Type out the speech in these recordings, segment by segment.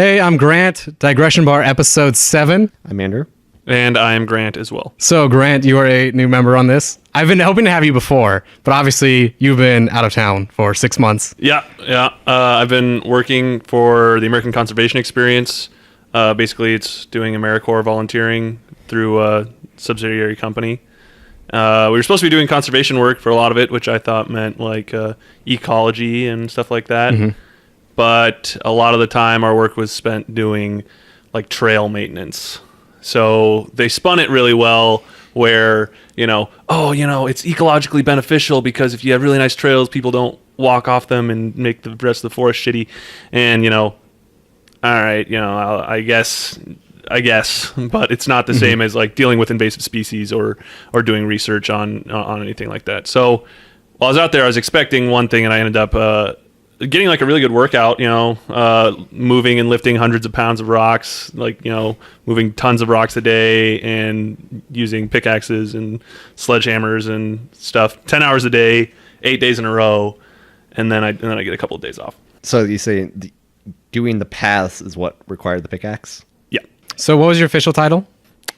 Hey, I'm Grant, Digression Bar episode 7. I'm Andrew. And I am Grant as well. So, Grant, you are a new member on this. I've been hoping to have you before, but obviously you've been out of town for 6 months. Yeah. I've been working for the American Conservation Experience. Basically, it's doing AmeriCorps volunteering through a subsidiary company. We were supposed to be doing conservation work for a lot of it, which I thought meant like ecology and stuff like that. Mm-hmm. But a lot of the time our work was spent doing like trail maintenance. So they spun it really well where, it's ecologically beneficial because if you have really nice trails, people don't walk off them and make the rest of the forest shitty. And, all right, I guess, but it's not the same as like dealing with invasive species or doing research on anything like that. So while I was out there, I was expecting one thing and I ended up getting like a really good workout, moving and lifting hundreds of pounds of rocks, moving tons of rocks a day and using pickaxes and sledgehammers and stuff, 10 hours a day, 8 days in a row. And then I get a couple of days off. So you say doing the paths is what required the pickaxe? Yeah. So what was your official title?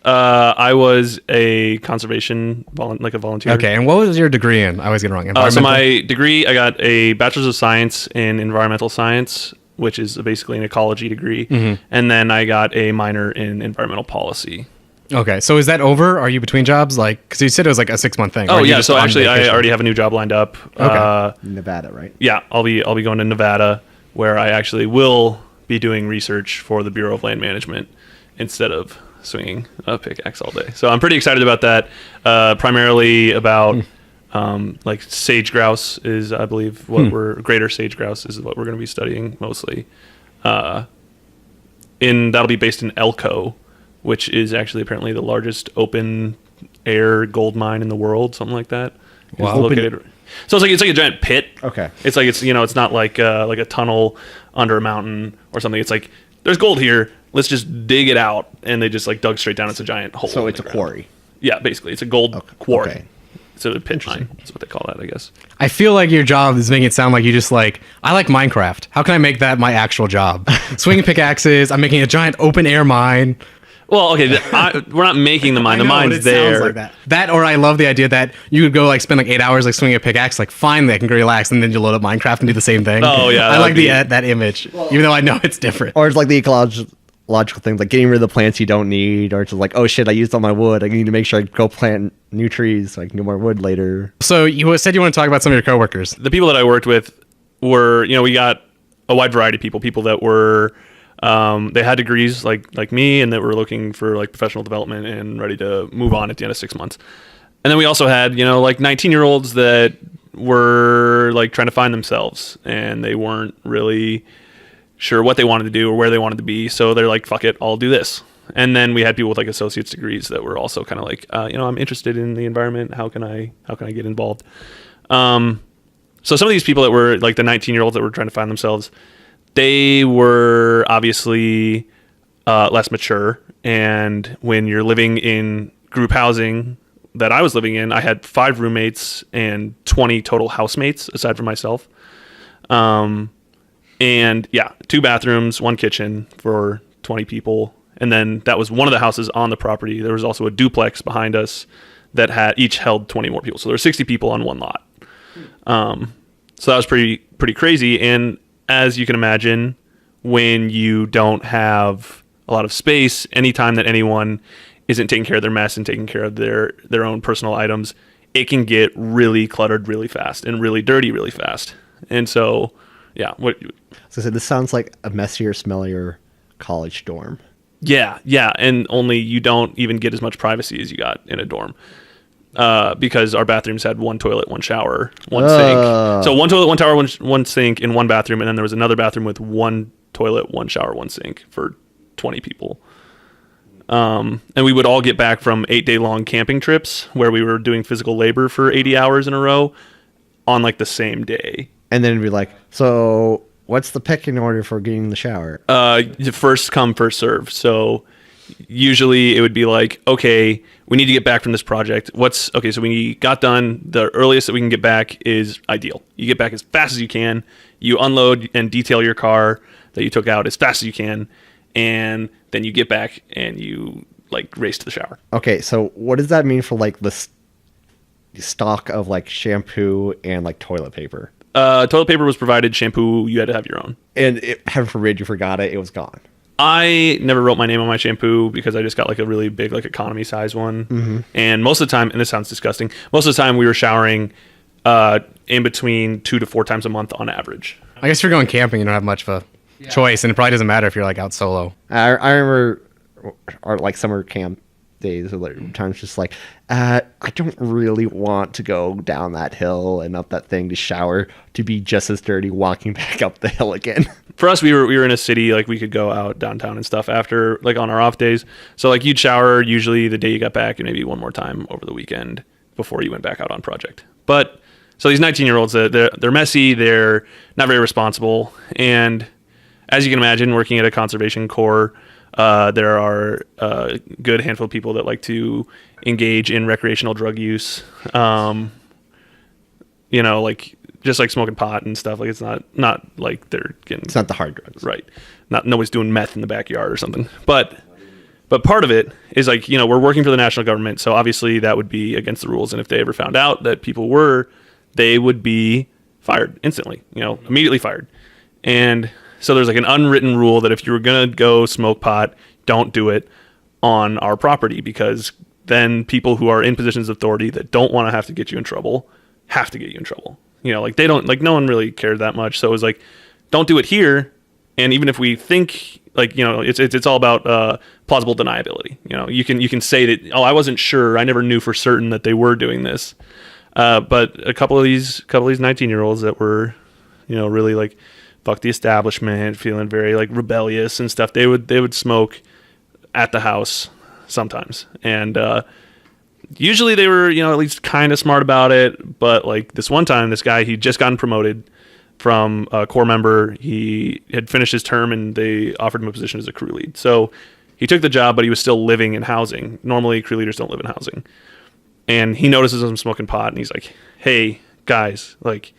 I was a conservation, a volunteer. Okay, and what was your degree in? I always get it wrong. So my degree, I got a Bachelor's of Science in Environmental Science, which is basically an ecology degree. Mm-hmm. And then I got a minor in Environmental Policy. Okay, so is that over? Are you between jobs? Because you said it was like a 6-month thing. Oh, yeah, so actually I already have a new job lined up. Okay. Nevada, right? Yeah, I'll be going to Nevada, where I actually will be doing research for the Bureau of Land Management instead of swinging a pickaxe all day. So I'm pretty excited about that. Primarily about like sage grouse is, I believe, greater sage grouse is what we're going to be studying mostly. That'll be based in Elko, which is actually apparently the largest open air gold mine in the world, something like that. Wow. So it's like a giant pit. Okay. It's like it's not like a tunnel under a mountain or something. It's like there's gold here. Let's just dig it out, and they just like dug straight down. It's a giant hole. So it's a quarry. Yeah, basically, it's a gold quarry. Okay. It's a pit mine. That's what they call that, I guess. I feel like your job is making it sound like you just I like Minecraft. How can I make that my actual job? Swinging pickaxes. I'm making a giant open air mine. Well, okay, we're not making the mine. The mine's there. Sounds like that, or I love the idea that you would go spend 8 hours swinging a pickaxe. Finally, I can relax, and then you load up Minecraft and do the same thing. Oh yeah, I like that image, even though I know it's different. Or it's like the ecological things, like getting rid of the plants you don't need, or it's like, oh shit, I used all my wood. I need to make sure I go plant new trees so I can get more wood later. So you said you want to talk about some of your coworkers. The people that I worked with were, we got a wide variety of people that were. They had degrees like me and that were looking for professional development and ready to move on at the end of 6 months. And then we also had, 19-year-olds that were trying to find themselves and they weren't really sure what they wanted to do or where they wanted to be. So they're like, fuck it, I'll do this. And then we had people with associate's degrees that were also kind of I'm interested in the environment. How can I get involved? So some of these people that were the 19-year-olds that were trying to find themselves, they were obviously less mature, and when you're living in group housing that I was living in, I had 5 roommates and 20 total housemates aside from myself. And 2 bathrooms, 1 kitchen for 20 people. And then that was one of the houses on the property. There was also a duplex behind us that each held 20 more people. So there were 60 people on one lot. So that was pretty crazy. And as you can imagine, when you don't have a lot of space, anytime that anyone isn't taking care of their mess and taking care of their own personal items, it can get really cluttered really fast and really dirty really fast. And so, yeah. So this sounds like a messier, smellier college dorm. Yeah, and only you don't even get as much privacy as you got in a dorm. Because our bathrooms had 1 toilet, 1 shower, 1 sink. So 1 toilet, 1 shower, 1 sink in 1 bathroom, and then there was another bathroom with 1 toilet, 1 shower, 1 sink for 20 people. And we would all get back from 8-day-long camping trips where we were doing physical labor for 80 hours in a row on the same day. And then it'd be like, so what's the pecking order for getting in the shower? First come, first serve. So usually it would be okay, we need to get back from this project. So we got done. The earliest that we can get back is ideal. You get back as fast as you can. You unload and detail your car. that you took out as fast as you can, and then you get back and you like race to the shower. Okay, so what does that mean for like the stock of like shampoo and like toilet paper? Toilet paper was provided. Shampoo, you had to have your own. And heaven forbid you forgot it was gone. I never wrote my name on my shampoo because I just got like a really big like economy size one. Mm-hmm. And most of the time, and this sounds disgusting, most of the time we were showering in between 2 to 4 times a month on average. I guess if you're going camping, you don't have much of a choice, and it probably doesn't matter if you're like out solo. I remember our like summer camp days or like times just like I don't really want to go down that hill and up that thing to shower to be just as dirty walking back up the hill again. For us, we were in a city, like we could go out downtown and stuff after, like on our off days. So like you'd shower usually the day you got back and maybe one more time over the weekend before you went back out on project. But so these 19-year-olds, they're messy, they're not very responsible, and as you can imagine, working at a conservation corps, there are a good handful of people that like to engage in recreational drug use. You know, like just like smoking pot and stuff. Like it's not like they're getting. It's not the hard drugs, right? Nobody's doing meth in the backyard or something. But part of it is like, you know, we're working for the national government, so obviously that would be against the rules. And if they ever found out that people were, they would be fired instantly. You know, immediately fired. And so there's like an unwritten rule that if you were going to go smoke pot, don't do it on our property, because then people who are in positions of authority that don't want to have to get you in trouble have to get you in trouble. You know, like they don't, like no one really cared that much. So it was like, don't do it here. And even if we think like, you know, it's all about plausible deniability. You know, you can say that, oh, I wasn't sure, I never knew for certain that they were doing this. But a couple of these 19-year-olds that were, you know, really like fuck the establishment, feeling very like rebellious and stuff, they would smoke at the house sometimes. And usually they were, you know, at least kind of smart about it. But like this one time, this guy, he'd just gotten promoted from a corps member. He had finished his term and they offered him a position as a crew lead. So he took the job, but he was still living in housing. Normally crew leaders don't live in housing. And he notices him smoking pot and he's like, hey guys, like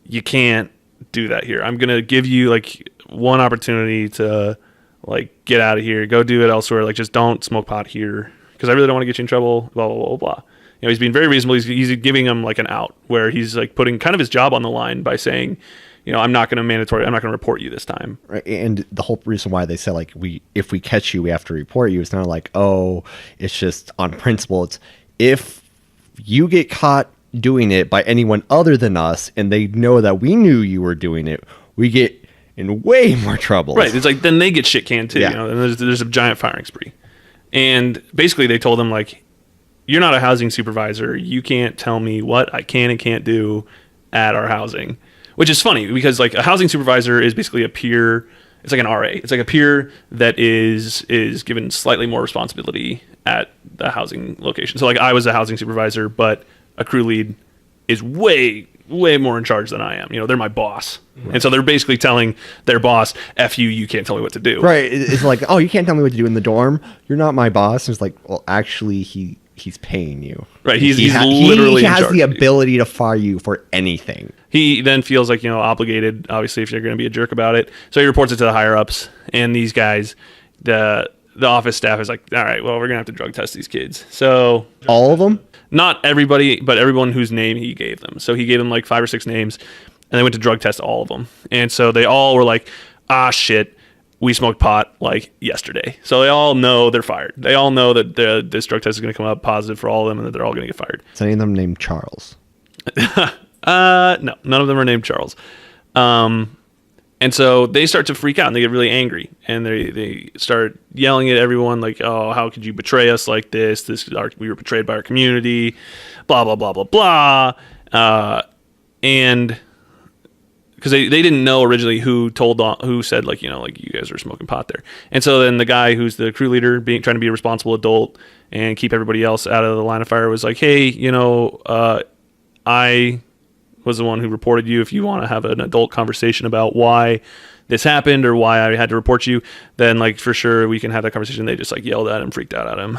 you can't do that here. I'm going to give you like one opportunity to like get out of here, go do it elsewhere. Like just don't smoke pot here, because I really don't want to get you in trouble, blah, blah, blah, blah. You know, he's being very reasonable. He's giving him like an out where he's like putting kind of his job on the line by saying, you know, I'm not going to report you this time. Right. And the whole reason why they said like if we catch you, we have to report you. It's not like, oh, it's just on principle. It's if you get caught doing it by anyone other than us and they know that we knew you were doing it, we get in way more trouble. Right. It's like then they get shit canned too. Yeah. You know, and there's a giant firing spree. And basically they told him like, you're not a housing supervisor. You can't tell me what I can and can't do at our housing, which is funny because like a housing supervisor is basically a peer. It's like an RA. It's like a peer that is given slightly more responsibility at the housing location. So like I was a housing supervisor, but a crew lead is way more in charge than I am. You know, they're my boss. Right. And so they're basically telling their boss, F you can't tell me what to do. Right. It's like, oh, you can't tell me what to do in the dorm. You're not my boss. And it's like, well, actually he's paying you. Right. He's literally he in has charge the ability to fire you for anything. He then feels like, you know, obligated, obviously, if you're going to be a jerk about it. So he reports it to the higher ups, and these guys, the office staff is like, all right, well, we're going to have to drug test these kids. So all of them? Not everybody, but everyone whose name he gave them. So he gave them like 5 or 6 names, and they went to drug test all of them. And so they all were like, ah, shit, we smoked pot like yesterday. So they all know they're fired. They all know that this drug test is going to come up positive for all of them and that they're all going to get fired. Is any of them named Charles? No, none of them are named Charles. And so they start to freak out and they get really angry and they start yelling at everyone like, oh, how could you betray us like this? We were betrayed by our community, blah, blah, blah, blah, blah. And because they didn't know originally who said like, you know, like you guys are smoking pot there. And so then the guy who's the crew leader trying to be a responsible adult and keep everybody else out of the line of fire was like, hey, you know, I was the one who reported you. If you want to have an adult conversation about why this happened or why I had to report you, then like for sure we can have that conversation. They just like yelled at him, freaked out at him.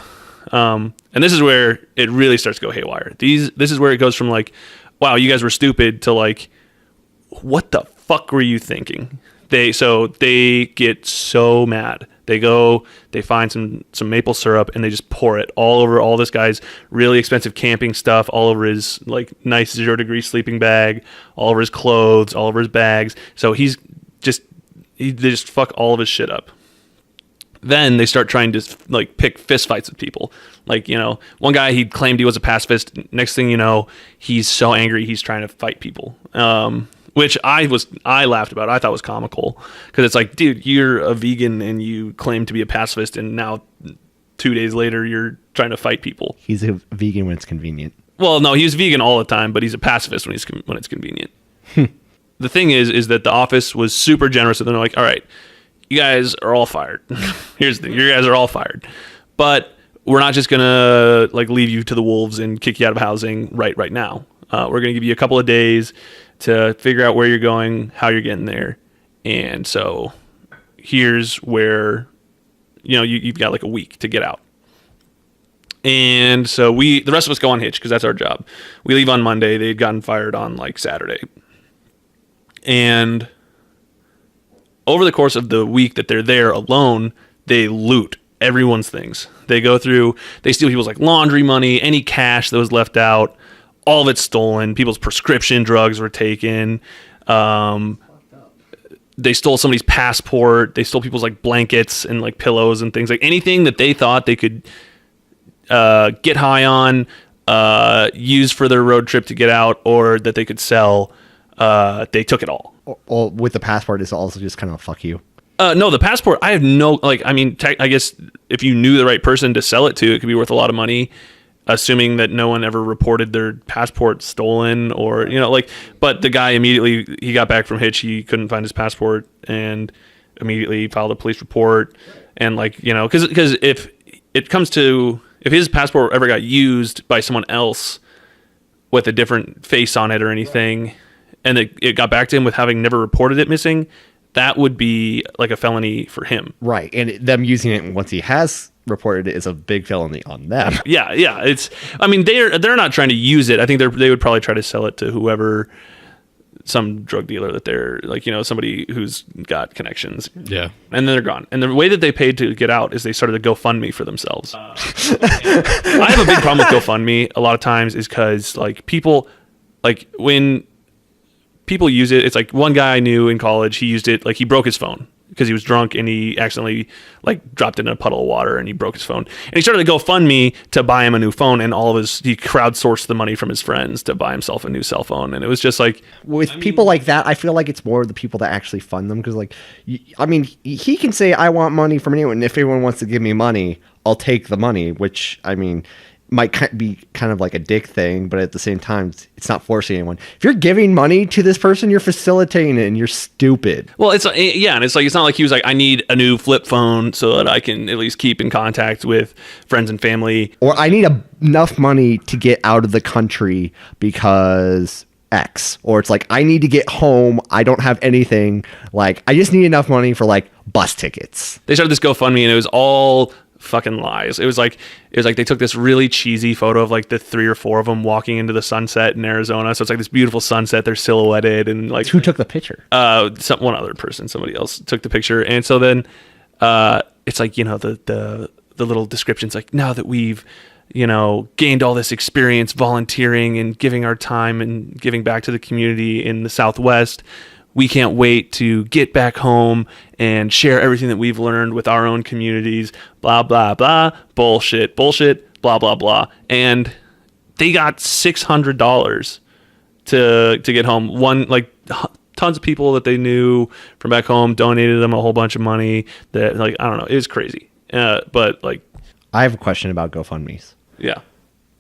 And this is where it really starts to go haywire. This is where it goes from like, wow, you guys were stupid to like, what the fuck were you thinking? They get so mad. They find some maple syrup and they just pour it all over all this guy's really expensive camping stuff, all over his like nice 0 degree sleeping bag, all over his clothes, all over his bags. So they just fuck all of his shit up. Then they start trying to like pick fist fights with people. Like, one guy, he claimed he was a pacifist. Next thing you know, he's so angry he's trying to fight people. Which I laughed about. I thought was comical because it's like, dude, you're a vegan and you claim to be a pacifist, and now 2 days later you're trying to fight people. He's a vegan when it's convenient. Well, no, he's vegan all the time, but he's a pacifist when it's convenient. The thing is that the office was super generous, and they're like, all right, you guys are all fired. Here's the thing, you guys are all fired, but we're not just gonna like leave you to the wolves and kick you out of housing right now. We're gonna give you a couple of days to figure out where you're going, how you're getting there. And so here's where, you've got like a week to get out. And so the rest of us go on Hitch because that's our job. We leave on Monday. They'd gotten fired on like Saturday. And over the course of the week that they're there alone, they loot everyone's things. They steal people's like laundry money, any cash that was left out. All of it's stolen. People's prescription drugs were taken. They stole somebody's passport. They stole people's like blankets and like pillows and things, like anything that they thought they could get high on, use for their road trip to get out, or that they could sell. They took it all. Or with the passport, it's also just kind of fuck you. No, the passport, I have no, I guess if you knew the right person to sell it to, it could be worth a lot of money. Assuming that no one ever reported their passport stolen or, but the guy immediately, he got back from Hitch, he couldn't find his passport and immediately filed a police report. And because if his passport ever got used by someone else with a different face on it or anything, and it got back to him with having never reported it missing, that would be like a felony for him. Right. And them using it once he has reported it is a big felony on them. Yeah. They're not trying to use it. I think they would probably try to sell it to whoever, some drug dealer that they're like, somebody who's got connections. Yeah. And then they're gone. And the way that they paid to get out is they started a GoFundMe for themselves. I have a big problem with GoFundMe a lot of times is because like people, like when people use it, it's like one guy I knew in college, he used it, like he broke his phone because he was drunk and he accidentally like dropped it in a puddle of water and he broke his phone. And he started to GoFundMe to buy him a new phone, and he crowdsourced the money from his friends to buy himself a new cell phone. And it was just like, people like that, I feel like it's more the people that actually fund them. Cause like, he can say, I want money from anyone. And if anyone wants to give me money, I'll take the money, which might be kind of like a dick thing, but at the same time, it's not forcing anyone. If you're giving money to this person, you're facilitating it, and you're stupid. Well, it's and it's like, it's not like he was like, I need a new flip phone so that I can at least keep in contact with friends and family, or I need enough money to get out of the country because X, or it's like I need to get home. I don't have anything. Like I just need enough money for like bus tickets. They started this GoFundMe, and it was all fucking lies. It was like they took this really cheesy photo of like the 3 or 4 of them walking into the sunset in Arizona. So it's like this beautiful sunset. They're silhouetted, and like who took the picture? One other person, somebody else took the picture. And so then it's like the little descriptions like, now that we've gained all this experience volunteering and giving our time and giving back to the community in the Southwest, we can't wait to get back home and share everything that we've learned with our own communities, blah, blah, blah, bullshit, blah, blah, blah. And they got $600 to get home. Tons of people that they knew from back home donated them a whole bunch of money that, like, I don't know, it was crazy. But like, I have a question about GoFundMes. Yeah.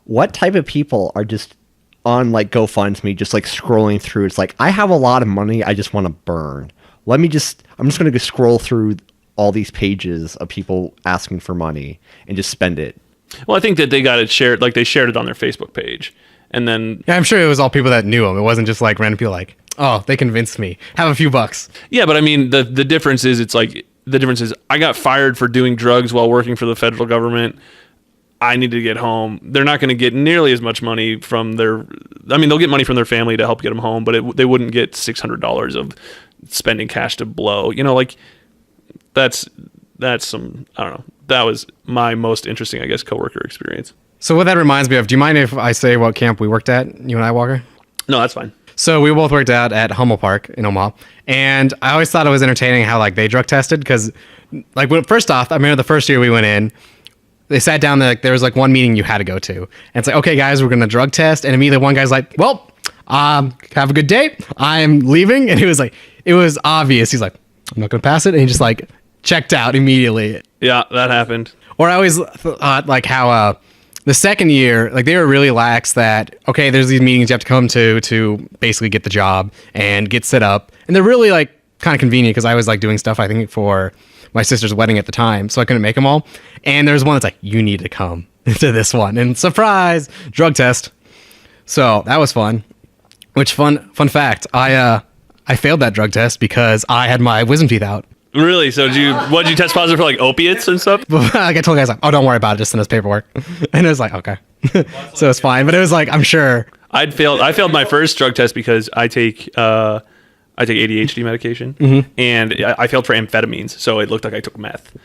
What type of people are just on like GoFundMe, just like scrolling through? It's like, I have a lot of money I just want to burn. I'm just going to go scroll through all these pages of people asking for money and just spend it. Well, I think that they got it shared, like they shared it on their Facebook page. And then, yeah, I'm sure it was all people that knew him. It wasn't just like random people like, oh, they convinced me. Have a few bucks. Yeah, but I mean, the difference is, I got fired for doing drugs while working for the federal government. I need to get home. They're not going to get nearly as much money from they'll get money from their family to help get them home, but they wouldn't get $600 of spending cash to blow. Like that's some, I don't know. That was my most interesting, I guess, coworker experience. So what that reminds me of, do you mind if I say what camp we worked at, you and I, Walker? No, that's fine. So we both worked out at Hummel Park in Omaha, and I always thought it was entertaining how like they drug tested, because like first off, I remember the first year we went in, they sat down there, like, there was like one meeting you had to go to, and it's like, okay guys, we're gonna drug test, and immediately one guy's like, well, have a good day, I'm leaving, and it was obvious, he's like, I'm not gonna pass it, and he just like checked out immediately. Yeah, that happened. Or I always thought like how the second year, like they were really lax that, okay, there's these meetings you have to come to basically get the job and get set up. And they're really like kind of convenient, because I was like doing stuff, I think, for my sister's wedding at the time. So I couldn't make them all. And there's one that's like, you need to come to this one. And surprise, drug test. So that was fun. Which fun fact, I failed that drug test because I had my wisdom teeth out. Really? So did you test positive for like opiates and stuff? Like I told guys like, oh, don't worry about it, just send us paperwork. And it was like, okay. So it's fine. But it was like, I'm sure. I failed my first drug test because I take ADHD medication, and I failed for amphetamines, so it looked like I took meth.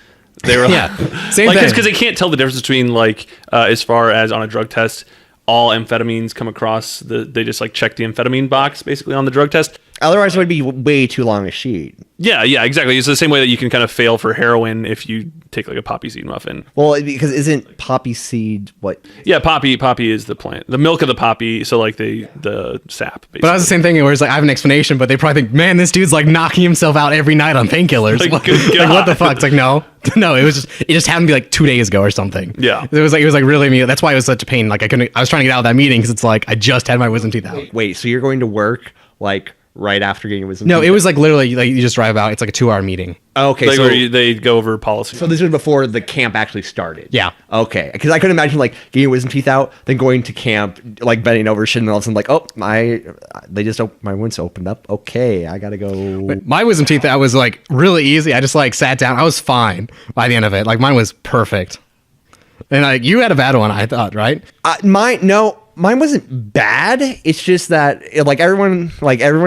They were yeah, same like, thing. because they can't tell the difference between like as far as on a drug test, all amphetamines come across they just like check the amphetamine box basically on the drug test. Otherwise, it would be way too long a sheet. Yeah, exactly. It's the same way that you can kind of fail for heroin if you take like a poppy seed muffin. Well, because isn't poppy seed what? Yeah, poppy is the plant, the milk of the poppy. So like the sap. Basically. But I was the same thing where it's like, I have an explanation, but they probably think, man, this dude's like knocking himself out every night on painkillers. Like, like, good what the God. fuck? It's like, no, it just happened to be like 2 days ago or something. Yeah. It was like really me. That's why it was such a pain. Like I was trying to get out of that meeting, because it's like, I just had my wisdom teeth out. Wait, so you're going to work like right after getting your wisdom No, teeth it was like literally like you just drive out. It's like a 2-hour meeting. Okay, like so where they go over policy. so this was before the camp actually started. Yeah. Okay, because I couldn't imagine like getting your wisdom teeth out, then going to camp, like bending over shit, and all of a sudden like, oh, my wounds opened up. Okay, I gotta go. My wisdom teeth, that was like really easy. I just like sat down. I was fine by the end of it. Like mine was perfect. And like you had a bad one, I thought, right? Mine wasn't bad. It's just that everyone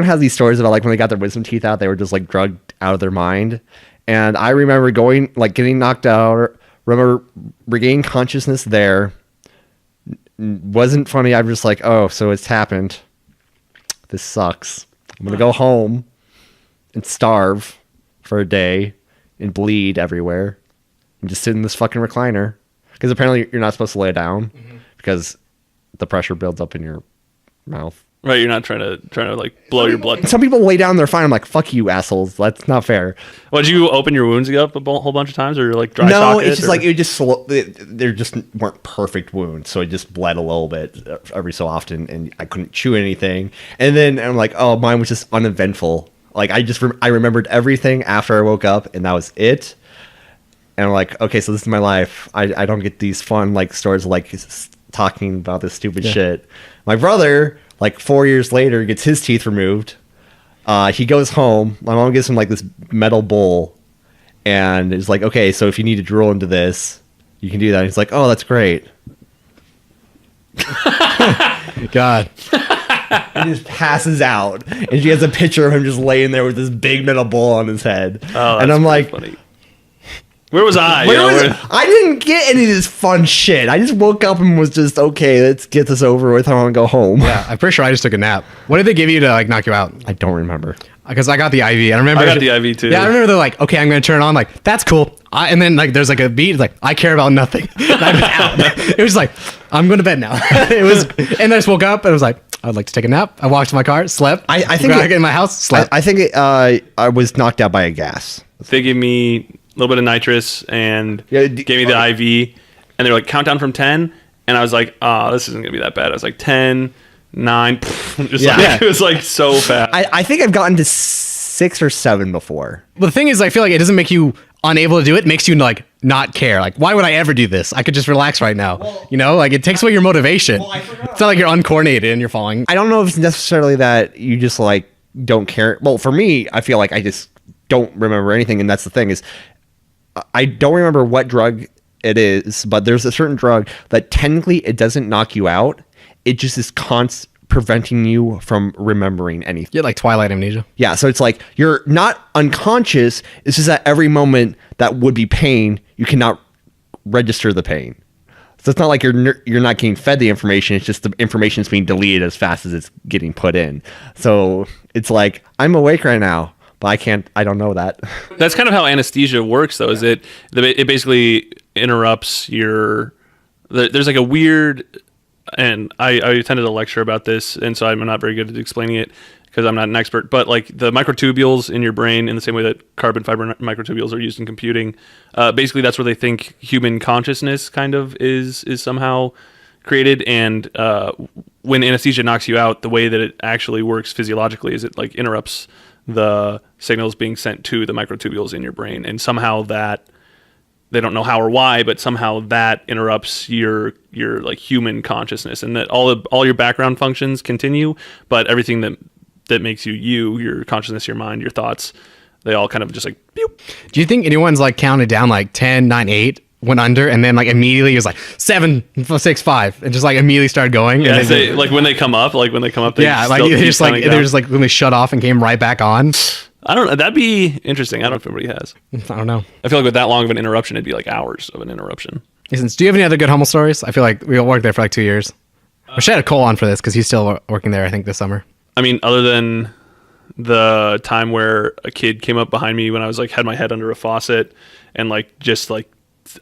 has these stories about like when they got their wisdom teeth out, they were just like drugged out of their mind. And I remember getting knocked out. Remember regaining consciousness there. Wasn't funny. I'm just like, oh, so it's happened. This sucks. I'm gonna go home and starve for a day and bleed everywhere and just sit in this fucking recliner, because apparently you're not supposed to lay down because the pressure builds up in your mouth. Right, you're not trying to like blow your blood. Some people lay down, they're fine. I'm like, fuck you, assholes. That's not fair. Well, did you open your wounds up a whole bunch of times, or like dry No, socket, it's just or? like there just weren't perfect wounds, so it just bled a little bit every so often, and I couldn't chew anything. And then I'm like, oh, mine was just uneventful. Like I remembered everything after I woke up, and that was it. And I'm like, okay, so this is my life. I don't get these fun like stories like talking about this stupid shit. My brother, like 4 years later, gets his teeth removed. He goes home. My mom gives him like this metal bowl, and is like, okay, so if you need to drool into this, you can do that. And he's like, oh, that's great. God. He just passes out, and she has a picture of him just laying there with this big metal bowl on his head. Oh, and I'm like, funny. Where was I? I didn't get any of this fun shit. I just woke up and was just, okay, let's get this over with. I want to go home. Yeah, I'm pretty sure I just took a nap. What did they give you to like knock you out? I don't remember. Because I got the IV. I remember. I got the IV too. Yeah, I remember they're like, okay, I'm going to turn it on. Like, that's cool. And then like there's like a beat. It's like, I care about nothing. And I was out. It was like, I'm going to bed now. It was, and I just woke up and I was like, I'd like to take a nap. I walked to my car, slept. I think got in my house, slept. I think I was knocked out by a gas. They gave me a little bit of nitrous and gave me the IV, and they're like, count down from 10, and I was like, oh, this isn't gonna be that bad. I was like 10, 9, just like, it was like so fast. I think I've gotten to 6 or 7 before. Well, the thing is, I feel like it doesn't make you unable to do it. It makes you like not care. Like, why would I ever do this? I could just relax right now. Well, you know, like it takes away your motivation. It's not like you're uncoordinated and you're falling. I don't know if it's necessarily that you just like don't care. Well, for me, I feel like I just don't remember anything, and that's the thing is, I don't remember what drug it is, but there's a certain drug that technically it doesn't knock you out. It just is preventing you from remembering anything. Yeah, like Twilight amnesia. Yeah, so it's like you're not unconscious. It's just that every moment that would be pain, you cannot register the pain. So it's not like you're not getting fed the information. It's just the information is being deleted as fast as it's getting put in. So it's like, I'm awake right now, but I don't know that. That's kind of how anesthesia works, though. Is it basically interrupts there's like a weird, and I attended a lecture about this, and so I'm not very good at explaining it because I'm not an expert, but like the microtubules in your brain, in the same way that carbon fiber microtubules are used in computing, basically that's where they think human consciousness kind of is somehow created. And when anesthesia knocks you out, the way that it actually works physiologically is it like interrupts the signals being sent to the microtubules in your brain, and somehow that, they don't know how or why, but somehow that interrupts your like human consciousness, and that all your background functions continue, but everything that makes you, your consciousness, your mind, your thoughts, they all kind of just like, pew. Do you think anyone's like counted down like 10, 9, 8, went under, and then like immediately it was like 7, 6, 5, and just like immediately started going? Yeah, and then, like when they come up, they yeah, like they just like they're just like when they shut off and came right back on. I don't know. That'd be interesting. I don't know if anybody has. I don't know. I feel like with that long of an interruption, it'd be like hours of an interruption. Listen, do you have any other good Hummel stories? I feel like we all worked there for like 2 years. I should have Cole on for this because he's still working there, I think, this summer. I mean, other than the time where a kid came up behind me when I was like had my head under a faucet and like just like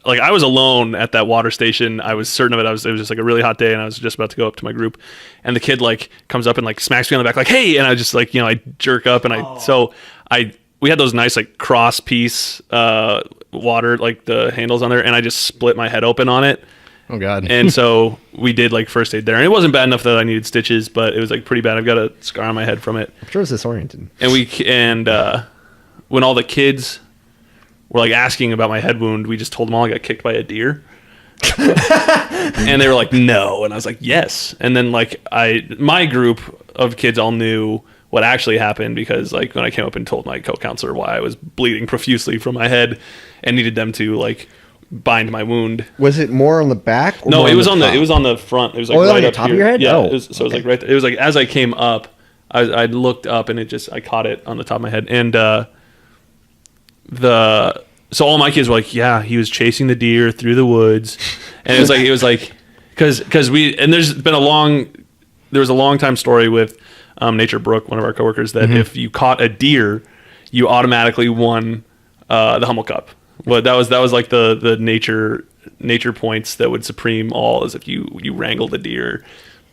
I was alone at that water station. I was certain of it. It was just like a really hot day, and I was just about to go up to my group, and the kid like comes up and like smacks me on the back like, "Hey!" And I just like, I jerk up, and we had those nice like cross piece water, like the handles on there, and I just split my head open on it. Oh God. And so we did like first aid there, and it wasn't bad enough that I needed stitches, but it was like pretty bad. I've got a scar on my head from it. I'm sure it's disoriented. And when all the kids were like asking about my head wound, we just told them all I got kicked by a deer. And they were like, no. And I was like, yes. And then like my group of kids all knew what actually happened, because like when I came up and told my co-counselor why I was bleeding profusely from my head and needed them to like bind my wound. Was it more on the back? Or no, it was on top? the front. It was like right on the up top here. of your head. Yeah. Oh, it was like right there. It was like as I came up, I looked up and I caught it on the top of my head. And so all my kids were like, yeah, he was chasing the deer through the woods. And it was like because there was a long time story with Nature Brooke, one of our coworkers, that if you caught a deer, you automatically won the Hummel Cup. Well, that was like the nature points that would supreme all, as if you wrangled a deer.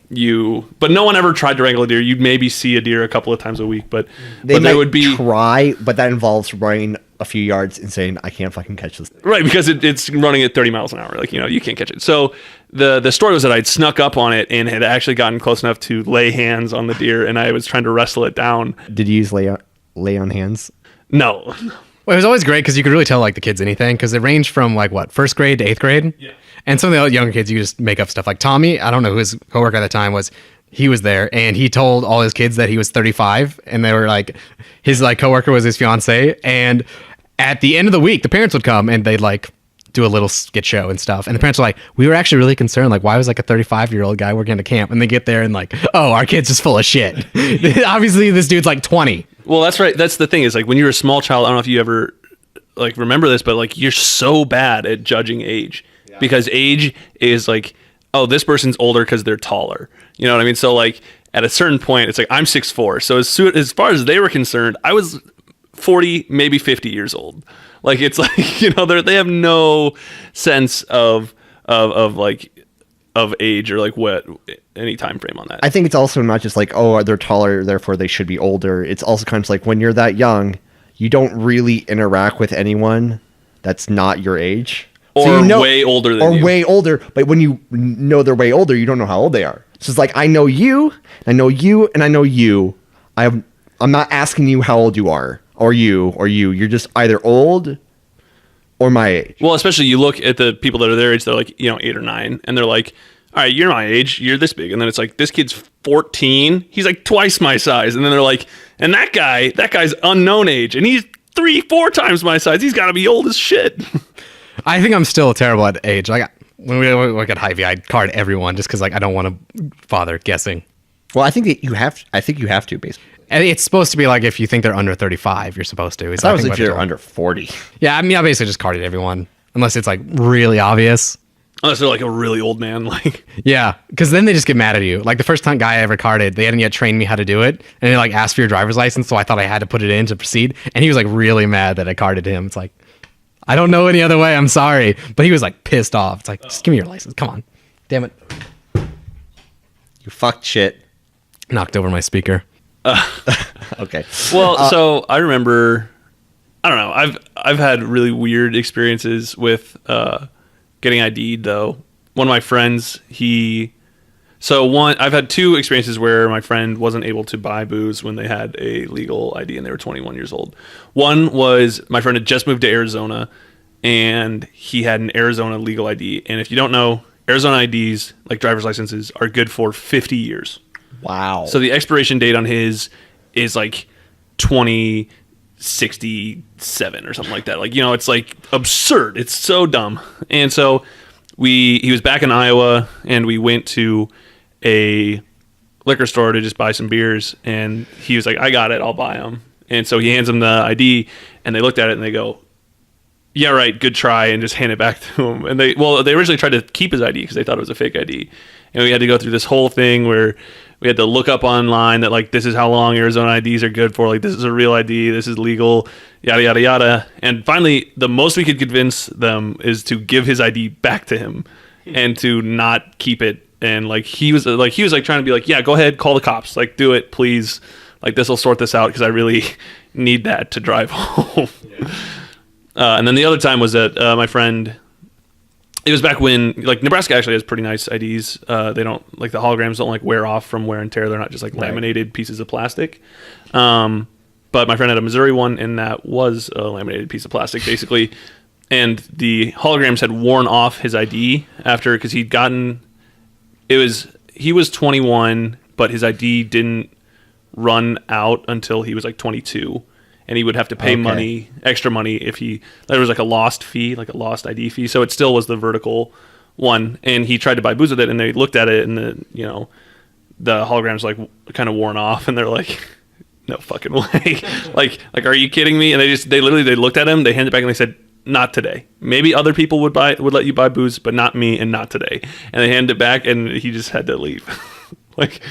But no one ever tried to wrangle a deer. You'd maybe see a deer a couple of times a week, but they would try, but that involves running a few yards and saying, I can't fucking catch this. Right, because it's running at 30 miles an hour. Like, you can't catch it. So the story was that I'd snuck up on it and had actually gotten close enough to lay hands on the deer, and I was trying to wrestle it down. Did you use lay on hands? No. Well, it was always great because you could really tell like the kids anything, because it ranged from like what, 1st grade to 8th grade. Yeah. And some of the younger kids, you just make up stuff. Like Tommy, I don't know who his coworker at the time was. He was there, and he told all his kids that he was 35, and they were like, his like coworker was his fiance. And at the end of the week, the parents would come and they'd like do a little skit show and stuff. And the parents were like, we were actually really concerned. Like, why was like a 35-year-old guy working at a camp? And they get there and like, oh, our kid's just full of shit. Obviously, this dude's like 20. Well, that's right. That's the thing, is like when you're a small child, I don't know if you ever like remember this, but like you're so bad at judging age, because age is like, oh, this person's older because they're taller. You know what I mean? So like at a certain point, it's like I'm 6'4". So as far as they were concerned, I was 40, maybe 50 years old. Like it's like, they have no sense of age or like what any time frame on that. I think it's also not just like, oh, they're taller, therefore they should be older. It's also kind of like when you're that young, you don't really interact with anyone that's not your age. Or way older than you. Or way older, but when you know they're way older, you don't know how old they are. So it's like, I know you, I know you, and I know you. I'm not asking you how old you are, or you. You're just either old or my age. Well, especially you look at the people that are their age, they're like, 8 or 9, and they're like, all right, you're my age, you're this big. And then it's like, this kid's 14, he's like twice my size. And then they're like, and that guy's unknown age, and he's 3-4 times my size. He's got to be old as shit. I think I'm still terrible at age. Like when we work at Hy-Vee, I card everyone just because like I don't want to bother guessing. Well, I think that you have. I think you have to basically. And it's supposed to be like if you think they're under 35, you're supposed to. That was if you're under 40. Yeah, I mean, I basically just carded everyone unless it's like really obvious. Unless they're like a really old man, like Yeah, because then they just get mad at you. Like the first time guy I ever carded, they hadn't yet trained me how to do it, and they like asked for your driver's license, so I thought I had to put it in to proceed. And he was like really mad that I carded him. It's like, I don't know any other way. I'm sorry, but he was like pissed off. It's like, just give me your license. Come on, damn it. You fucked shit. Knocked over my speaker. Okay. Well, so I remember, I don't know. I've had really weird experiences with getting ID'd though. One of my friends, I've had two experiences where my friend wasn't able to buy booze when they had a legal ID and they were 21 years old. One was my friend had just moved to Arizona and he had an Arizona legal ID. And if you don't know, Arizona IDs, like driver's licenses, are good for 50 years. Wow. So the expiration date on his is like 2067 or something like that. Like, it's like absurd. It's so dumb. And so he was back in Iowa and we went to a liquor store to just buy some beers. And he was like, I got it. I'll buy them. And so he hands them the ID and they looked at it and they go, yeah, right. Good try. And just hand it back to him. And they originally tried to keep his ID because they thought it was a fake ID. And we had to go through this whole thing where we had to look up online that like, this is how long Arizona IDs are good for. Like, this is a real ID. This is legal, yada, yada, yada. And finally, the most we could convince them is to give his ID back to him and to not keep it. And like, he was trying to be like, yeah, go ahead, call the cops. Like, do it, please. Like, this will sort this out because I really need that to drive home. Yeah. And then the other time was that my friend, it was back when, like, Nebraska actually has pretty nice IDs. They don't, like, the holograms don't, like, wear off from wear and tear. They're not just, like, laminated pieces of plastic. But my friend had a Missouri one, and that was a laminated piece of plastic, basically. And the holograms had worn off his ID after, because he was 21, but his ID didn't run out until he was, like, 22. And he would have to pay extra money if there was like a lost fee, like a lost ID fee. So it still was the vertical one. And he tried to buy booze with it and they looked at it and the hologram's like kind of worn off and they're like, no fucking way. like, are you kidding me? And they looked at him, they handed it back and they said, not today. Maybe other people would let you buy booze, but not me and not today. And they handed it back and he just had to leave. Like,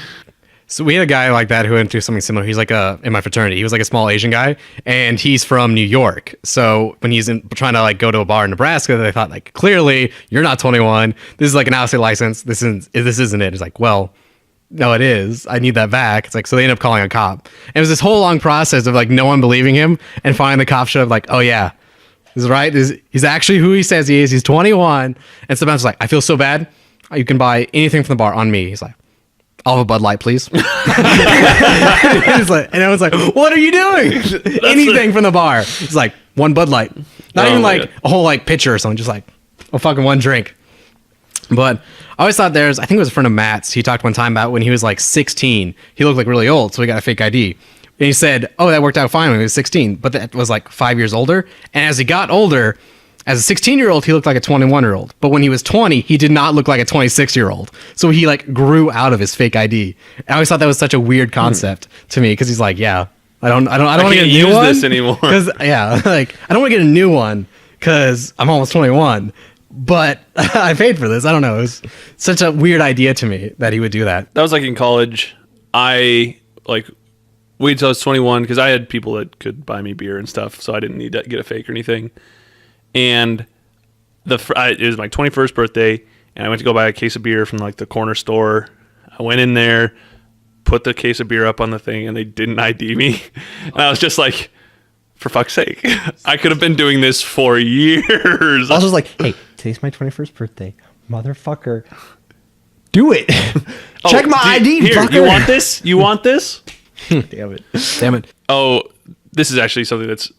so we had a guy like that who went through something similar. He's like in my fraternity. He was like a small Asian guy, and he's from New York. So when he's trying to like go to a bar in Nebraska, they thought like, clearly you're not 21. This is like an out-of-state license. This isn't it. It's like, well, no, it is. I need that back. It's like, so they end up calling a cop. And it was this whole long process of like no one believing him, and finally the cop showed up like, oh yeah, this is right. He's actually who he says he is. He's 21. And so was like, I feel so bad. You can buy anything from the bar on me. He's like, I'll have a Bud Light, please. And I was like, what are you doing? Anything from the bar. It's like, one Bud Light. Not even like a whole like pitcher or something. Just like a fucking one drink. But I always thought I think it was a friend of Matt's. He talked one time about when he was like 16. He looked like really old, so he got a fake ID. And he said, oh, that worked out fine when he was 16. But that was like 5 years older. And as he got older, as a 16-year-old, he looked like a 21-year-old. But when he was 20, he did not look like a 26-year-old. So he like grew out of his fake ID. I always thought that was such a weird concept to me because he's like, yeah, I don't want to get a new one this anymore. Yeah, like I don't want to get a new one because I'm almost 21. But I paid for this. I don't know. It was such a weird idea to me that he would do that. That was like in college. I like waited till I was 21 because I had people that could buy me beer and stuff, so I didn't need to get a fake or anything. And it was my 21st birthday, and I went to go buy a case of beer from like the corner store. I went in there, put the case of beer up on the thing, and they didn't ID me. And I was just like, for fuck's sake, I could have been doing this for years. I was just like, hey, today's my 21st birthday, motherfucker. Do it. Check my ID, here, fucker. You want this? You want this? Damn it. Oh, this is actually something that's,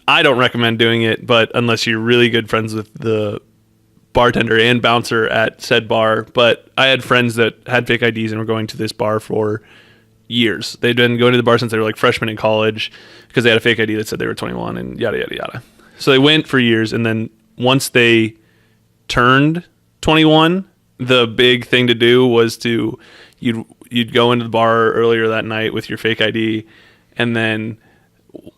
I don't recommend doing it, but unless you're really good friends with the bartender and bouncer at said bar. But I had friends that had fake IDs and were going to this bar for years. They'd been going to the bar since they were like freshmen in college because they had a fake ID that said they were 21 and yada, yada, yada. So they went for years. And then once they turned 21, the big thing to do was you'd go into the bar earlier that night with your fake ID, and then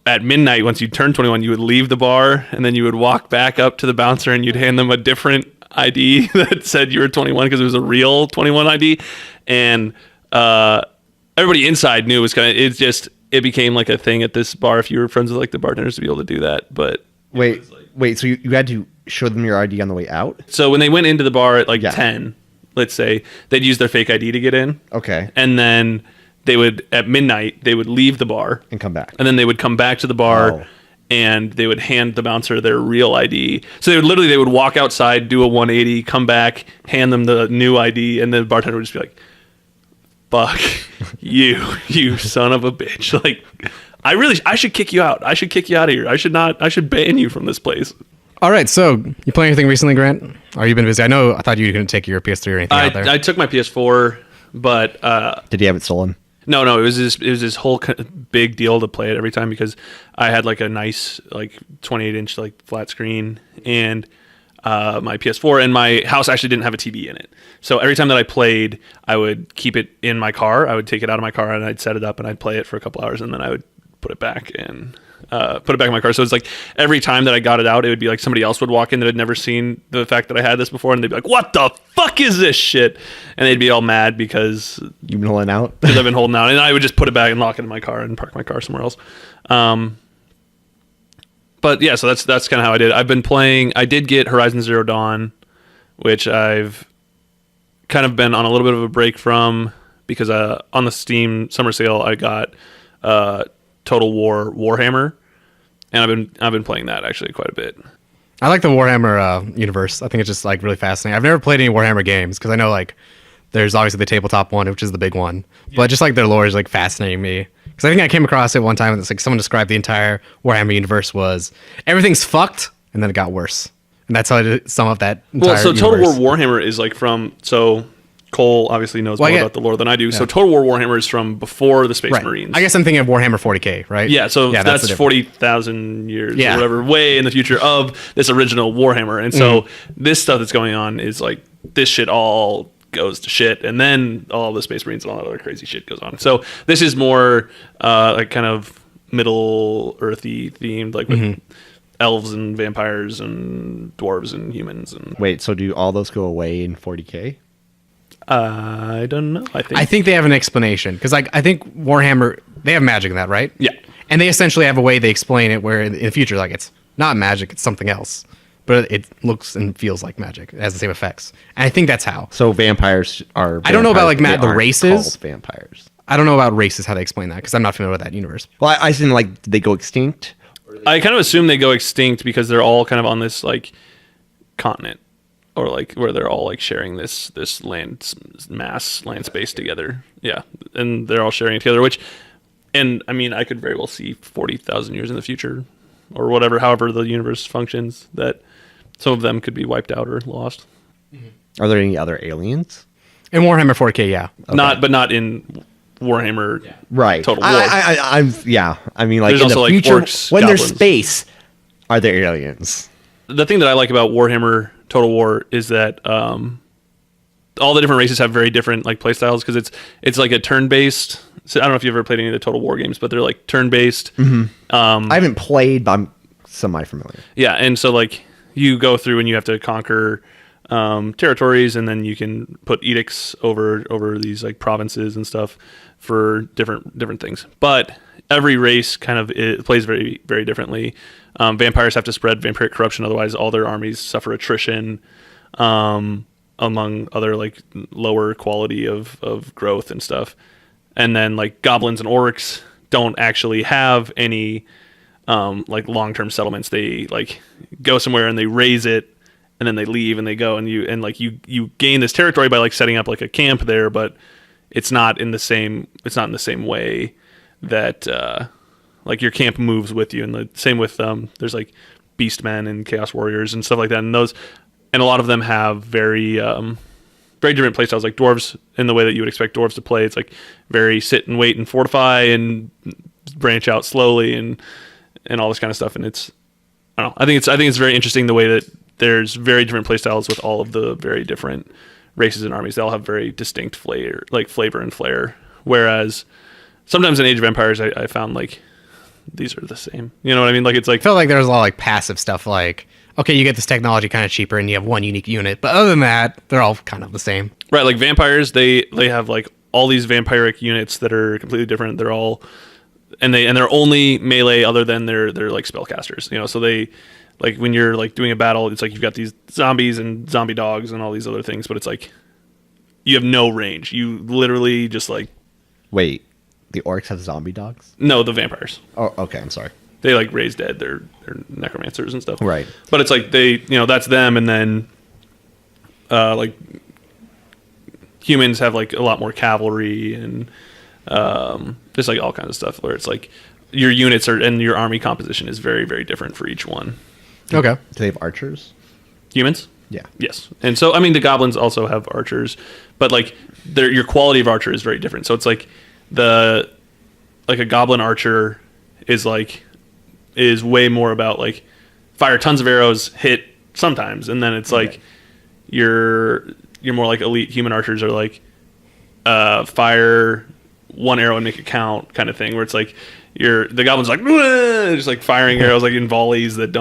at midnight, once you turned 21, you would leave the bar, and then you would walk back up to the bouncer, and you'd hand them a different ID that said you were 21 because it was a real 21 ID, and everybody inside knew it was it became like a thing at this bar if you were friends with like the bartenders to be able to do that. But Wait, so you had to show them your ID on the way out? so when they went into the bar at like 10, let's say, they'd use their fake ID to get in. Okay. And then they would, at midnight, they would leave the bar. And come back. And then they would come back to the bar and they would hand the bouncer their real ID. So they would walk outside, do a 180, come back, hand them the new ID, and the bartender would just be like, fuck you son of a bitch. Like, I should kick you out. I should kick you out of here. I should ban you from this place. All right, so you playing anything recently, Grant? Or you been busy? I thought you were going to take your PS3 or anything out there. I took my PS4, but did you have it stolen? No, it was this whole big deal to play it every time because I had like a nice like 28-inch like flat screen and my PS4, and my house actually didn't have a TV in it. So every time that I played, I would keep it in my car. I would take it out of my car and I'd set it up and I'd play it for a couple hours, and then I would put it back in my car. So it's like every time that I got it out, it would be like somebody else would walk in that had never seen the fact that I had this before, and they'd be like, "What the fuck is this shit?" And they'd be all mad because you've been holding out. Because I've been holding out, and I would just put it back and lock it in my car and park my car somewhere else. But yeah, so that's kind of how I did. I've been playing. I did get Horizon Zero Dawn, which I've kind of been on a little bit of a break from because on the Steam summer sale I got Total War Warhammer, and I've been playing that actually quite a bit. I like the Warhammer universe. I think it's just like really fascinating. I've never played any Warhammer games because I know like there's obviously the tabletop one, which is the big one, but just like their lore is like fascinating me. Because I think I came across it one time and it's like someone described the entire Warhammer universe was everything's fucked and then it got worse, and that's how I sum up that entire Well, so universe. Total War Warhammer is like Cole obviously knows more about the lore than I do. Yeah. So Total War Warhammer is from before the Space Marines. I guess I'm thinking of Warhammer 40K, right? Yeah, so that's 40,000 years or whatever, way in the future of this original Warhammer. And so this stuff that's going on is like this shit all goes to shit, and then all the Space Marines and all that other crazy shit goes on. So this is more like kind of Middle Earthy themed, like with elves and vampires and dwarves and humans. And wait, so do all those go away in 40K? I don't know. I think they have an explanation because like I think Warhammer, they have magic in that, right? Yeah, and they essentially have a way they explain it where in the future, like it's not magic, it's something else, but it looks and feels like magic. It has the same effects, and I think that's how. So vampires are. I don't know about like the races. Vampires. I don't know about races how they explain that because I'm not familiar with that universe. Well, I think like they go extinct. I kind of assume they go extinct because they're all kind of on this like continent. Or like where they're all like sharing this land space together, yeah, and they're all sharing it together. And I mean, I could very well see 40,000 years in the future, or whatever, however the universe functions, that some of them could be wiped out or lost. Are there any other aliens in Warhammer 4K? Yeah, okay. Not in Warhammer. Yeah. Right. Total War. I mean, like there's in the also, future, like, orcs, when goblins. there's space, are there aliens? The thing that I like about Warhammer Total War is that all the different races have very different like play styles because it's like a turn-based. So I don't know if you've ever played any of the Total War games, but they're like turn-based. I haven't played, but I'm semi-familiar. Yeah, and so like you go through and you have to conquer territories, and then you can put edicts over these like provinces and stuff for different things. But every race kind of plays very, very differently. Vampires have to spread vampiric corruption, otherwise all their armies suffer attrition, among other like lower quality of growth and stuff. And then like goblins and orcs don't actually have any like long-term settlements. They like go somewhere and they raise it, and then they leave and they go, and you gain this territory by like setting up like a camp there, but it's not in the same way that like your camp moves with you. And the same with there's like beastmen and chaos warriors and stuff like that, and a lot of them have very very different playstyles. Like dwarves, in the way that you would expect dwarves to play, it's like very sit and wait and fortify and branch out slowly and all this kind of stuff. And it's, I don't know, I think it's very interesting the way that there's very different playstyles with all of the very different races and armies. They all have very distinct flavor and flair. Whereas sometimes in Age of Empires, I found like these are the same. You know what I mean? Like it's like I felt like there was a lot of like passive stuff. Like, okay, you get this technology kind of cheaper, and you have one unique unit. But other than that, they're all kind of the same. right, like vampires. They have like all these vampiric units that are completely different. They're all they're only melee other than they're like spellcasters. You know, so they like when you're like doing a battle, it's like you've got these zombies and zombie dogs and all these other things, but it's like you have no range. You literally just like Wait, the orcs have zombie dogs? no, the vampires. Oh, okay. I'm sorry. They like raise dead. They're necromancers and stuff. Right. But it's like they, you know, that's them, and then like humans have like a lot more cavalry and just like all kinds of stuff where it's like your units are and your army composition is very, very different for each one. Okay. Do they have archers? Humans? Yeah. Yes. And so I mean the goblins also have archers, but like your quality of archer is very different. So it's like a goblin archer is way more about like fire tons of arrows, hit sometimes, and then it's like you're more like elite human archers are like fire one arrow and make it count kind of thing, where it's like the goblin's like just like firing arrows like in volleys that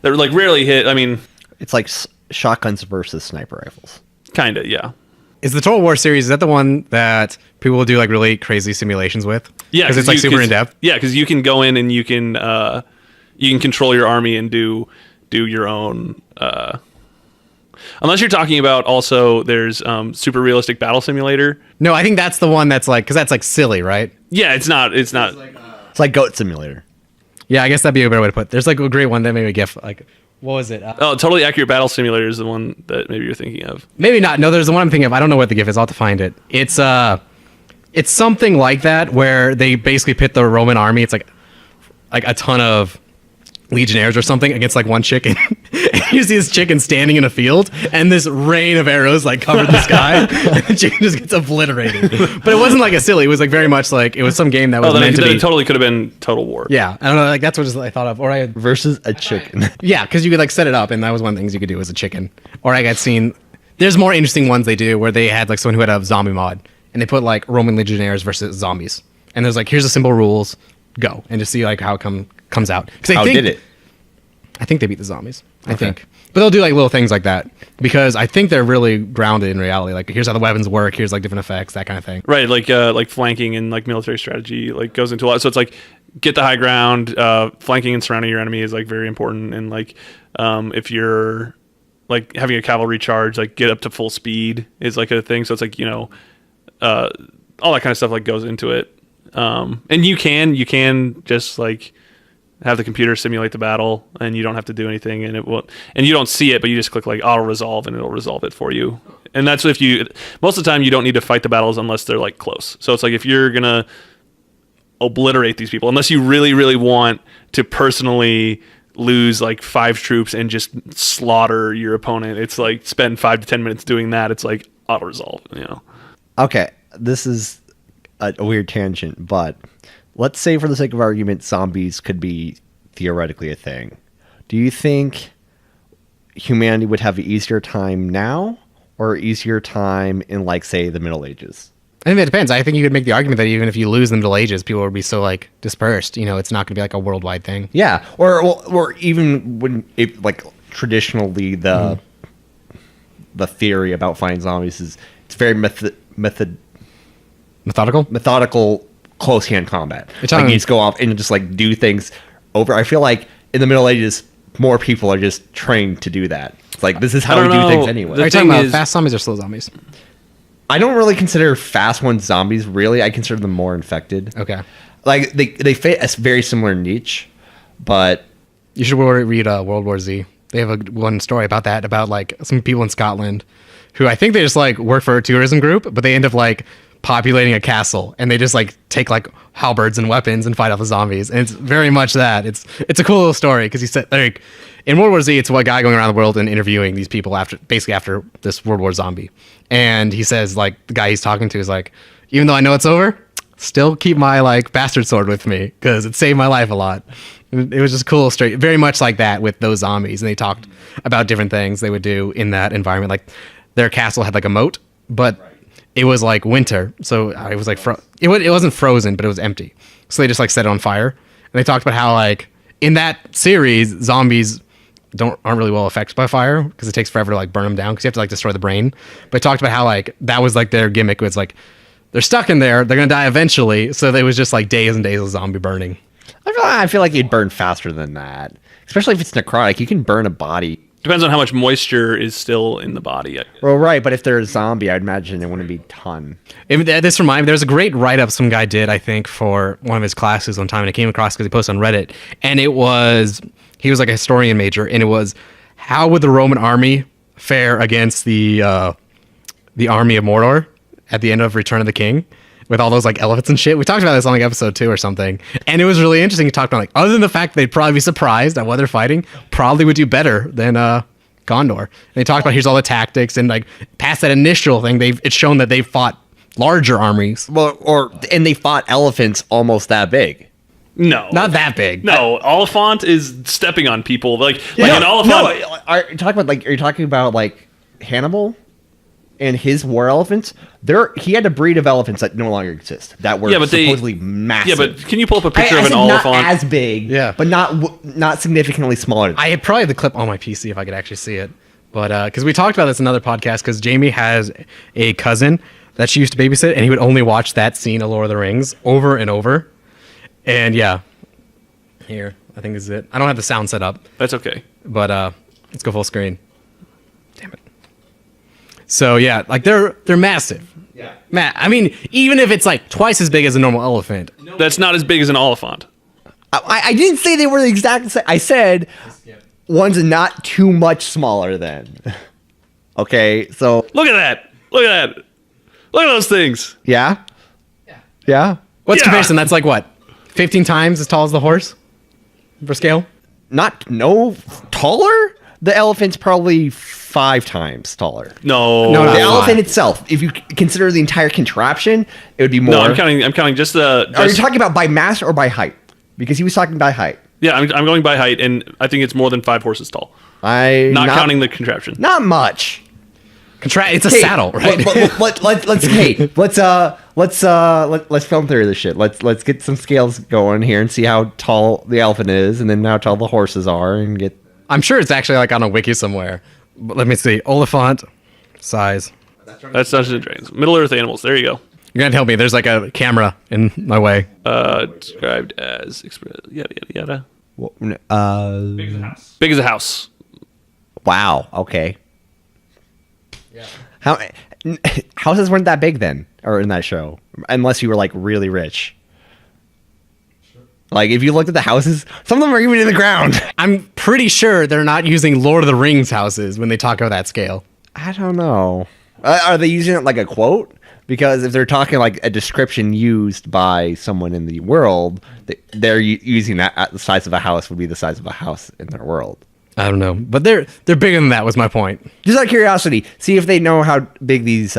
like rarely hit. I mean, It's like shotguns versus sniper rifles. kind of, yeah. Is the Total War series, is that the one that people will do like really crazy simulations with? Yeah, Because it's like super in depth. Yeah, because you can go in and you can control your army and do your own. Unless you're talking about also, there's super realistic battle simulator. No, I think that's the one that's like, because that's like silly, right? Yeah, it's not. It's like Goat Simulator. Yeah, I guess that'd be a better way to put it. There's like a great one that made me GIF. Like, what was it? Totally Accurate Battle Simulator is the one that maybe you're thinking of. Maybe not. No, there's the one I'm thinking of. I don't know what the GIF is. I'll have to find it. It's something like that where they basically pit the Roman army. It's like a ton of legionnaires or something against like one chicken. And you see this chicken standing in a field, and this rain of arrows like covered the sky, and the chicken just gets obliterated. But it wasn't like a silly. It was like very much like it was some game that was meant to be. It totally could have been Total War. Yeah, I don't know. Like that's what I thought of. Or I Versus a chicken. yeah, because you could like set it up, and that was one of the things you could do as a chicken. Or I got seen. There's more interesting ones they do where they had like someone who had a zombie mod, and they put like Roman legionnaires versus zombies, and there's like here's the simple rules, go and just see like how it comes out. How did it? I think they beat the zombies. I think. But they'll do like little things like that because I think they're really grounded in reality. Like here's how the weapons work, here's like different effects, that kind of thing. Right, like flanking and like military strategy like goes into a lot. So it's like get the high ground, flanking and surrounding your enemy is like very important. And like if you're like having a cavalry charge, like get up to full speed is like a thing. So it's like, you know, all that kind of stuff like goes into it. And you can just like have the computer simulate the battle, and you don't have to do anything, and it will, and you don't see it, but you just click like auto resolve, and it'll resolve it for you. And that's if you, most of the time, you don't need to fight the battles unless they're like close. So it's like if you're gonna obliterate these people, unless you really, really want to personally lose like 5 troops and just slaughter your opponent, it's like spend 5 to 10 minutes doing that. It's like auto resolve, you know. Okay, this is a weird tangent, but let's say for the sake of argument, zombies could be theoretically a thing. Do you think humanity would have an easier time now or easier time in, like, say, the Middle Ages? I think that depends. I think you could make the argument that even if you lose the Middle Ages, people would be so like dispersed. You know, it's not going to be like a worldwide thing. Yeah, or even when it, like traditionally the theory about fighting zombies is it's very methodical close hand combat. Like you just go off and just like do things over. I feel like in the Middle Ages, more people are just trained to do that. It's like this is how we do things anyway. Are you talking about fast zombies or slow zombies? I don't really consider fast ones zombies. Really, I consider them more infected. Okay, like they fit a very similar niche, but you should read World War Z. They have one story about that, about like some people in Scotland who I think they just like work for a tourism group, but they end up like populating a castle, and they just like take like halberds and weapons and fight off the zombies. And it's very much that. It's a cool little story because he said like in World War Z, it's one guy going around the world and interviewing these people after this World War zombie. And he says like the guy he's talking to is like, even though I know it's over, still keep my like bastard sword with me because it saved my life a lot. It was just cool, very much like that with those zombies. And they talked about different things they would do in that environment. Like their castle had like a moat, but it was like winter, so it was like it wasn't frozen, but it was empty. So they just like set it on fire. And they talked about how like in that series, zombies aren't really well affected by fire because it takes forever to like burn them down because you have to like destroy the brain. But they talked about how like that was like their gimmick was like they're stuck in there, they're gonna die eventually. So it was just like days and days of zombie burning. I feel like you'd burn faster than that, especially if it's necrotic. You can burn a body. Depends on how much moisture is still in the body. Well, right, but if they're a zombie, I'd imagine it wouldn't be a ton. This reminded me, there's a great write-up some guy did, I think, for one of his classes one time, and I came across because he posted on Reddit, and he was like a historian major, and it was, how would the Roman army fare against the army of Mordor at the end of Return of the King? With all those like elephants and shit. We talked about this on like episode 2 or something. And it was really interesting. He talked about like, other than the fact they'd probably be surprised at what they're fighting, probably would do better than Gondor. And they talked about here's all the tactics and like past that initial thing, it's shown that they've fought larger armies. Well, and they fought elephants almost that big. No. Not that big. No, Oliphant is stepping on people. Like an Oliphant. No, are you talking about like Hannibal? And his war elephants, he had a breed of elephants that no longer exist that were supposedly massive. Yeah, but can you pull up a picture of an Oliphant? Oliphant? Not as big, but not significantly smaller. I probably have the clip on my PC if I could actually see it. But because we talked about this in another podcast, because Jamie has a cousin that she used to babysit, and he would only watch that scene of Lord of the Rings over and over. And yeah, here, I think this is it. I don't have the sound set up. That's okay. But let's go full screen. Damn it. So yeah, like they're massive. Yeah. I mean, even if it's like twice as big as a normal elephant. That's not as big as an Oliphant. I didn't say they were the exact same. I said one's not too much smaller than. Okay, so Look at that. Look at that. Look at those things. yeah. What's Yeah. comparison? That's like what? 15 times as tall as the horse for scale? Taller? The elephant's probably 5 times taller. No. No, The no. elephant itself, if you consider the entire contraption, it would be more. No, I'm counting just the. Are you talking about by mass or by height? Because he was talking by height. Yeah, I'm going by height, and I think it's more than 5 horses tall. Not counting the contraption. Not much. It's a saddle, right? Let's film through this shit. Let's get some scales going here and see how tall the elephant is, and then how tall the horses are, and get. I'm sure it's actually like on a wiki somewhere. But let me see. Oliphant size. That's Dungeons and Dragons. Middle Earth animals. There you go. You're gonna help me. There's like a camera in my way. Described as yada yada yada. Big as a house. Wow. Okay. Yeah. Houses weren't that big then, or in that show, unless you were like really rich. Like, if you looked at the houses, some of them are even in the ground. I'm pretty sure they're not using Lord of the Rings houses when they talk about that scale. I don't know. Are they using it like a quote? Because if they're talking like a description used by someone in the world, they're using that at the size of a house would be the size of a house in their world. I don't know. But they're bigger than that was my point. Just out of curiosity, see if they know how big these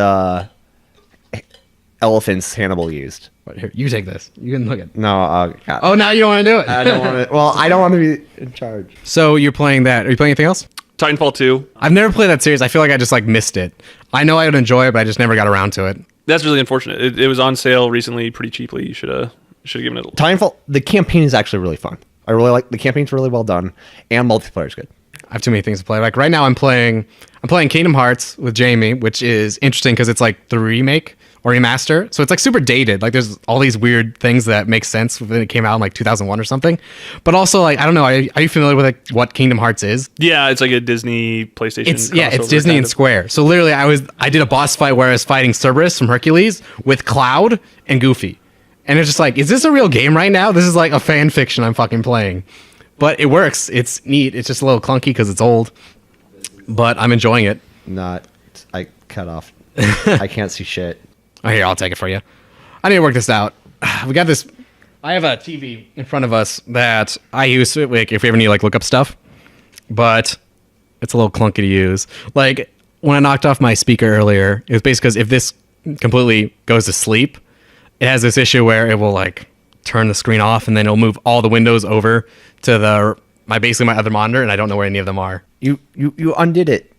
elephants Hannibal used. Here, you take this. You can look at. No. God. Oh, now you don't want to do it. I don't want to. Well, I don't want to be in charge. So you're playing that. Are you playing anything else? Titanfall 2. I've never played that series. I feel like I just like missed it. I know I would enjoy it, but I just never got around to it. That's really unfortunate. It was on sale recently, pretty cheaply. You should have given it a Titanfall. The campaign is actually really fun. I really like the campaign's really well done, and multiplayer is good. I have too many things to play. Like right now, I'm playing Kingdom Hearts with Jamie, which is interesting because it's like the remake or remaster. So it's like super dated. Like there's all these weird things that make sense when it came out in like 2001 or something. But also like, I don't know. Are you familiar with like what Kingdom Hearts is? Yeah, it's like a Disney PlayStation. It's crossover Disney kind and of. Square. So literally I did a boss fight where I was fighting Cerberus from Hercules with Cloud and Goofy. And it's just like, is this a real game right now? This is like a fan fiction I'm fucking playing. But it works. It's neat. It's just a little clunky because it's old. But I'm enjoying it. I cut off. I can't see shit. Oh, here, I'll take it for you. I need to work this out. We got this. I have a TV in front of us that I use to, like, if we ever need to like look up stuff. But it's a little clunky to use. Like when I knocked off my speaker earlier, it was basically because if this completely goes to sleep, it has this issue where it will like turn the screen off and then it'll move all the windows over to my other monitor, and I don't know where any of them are. You undid it.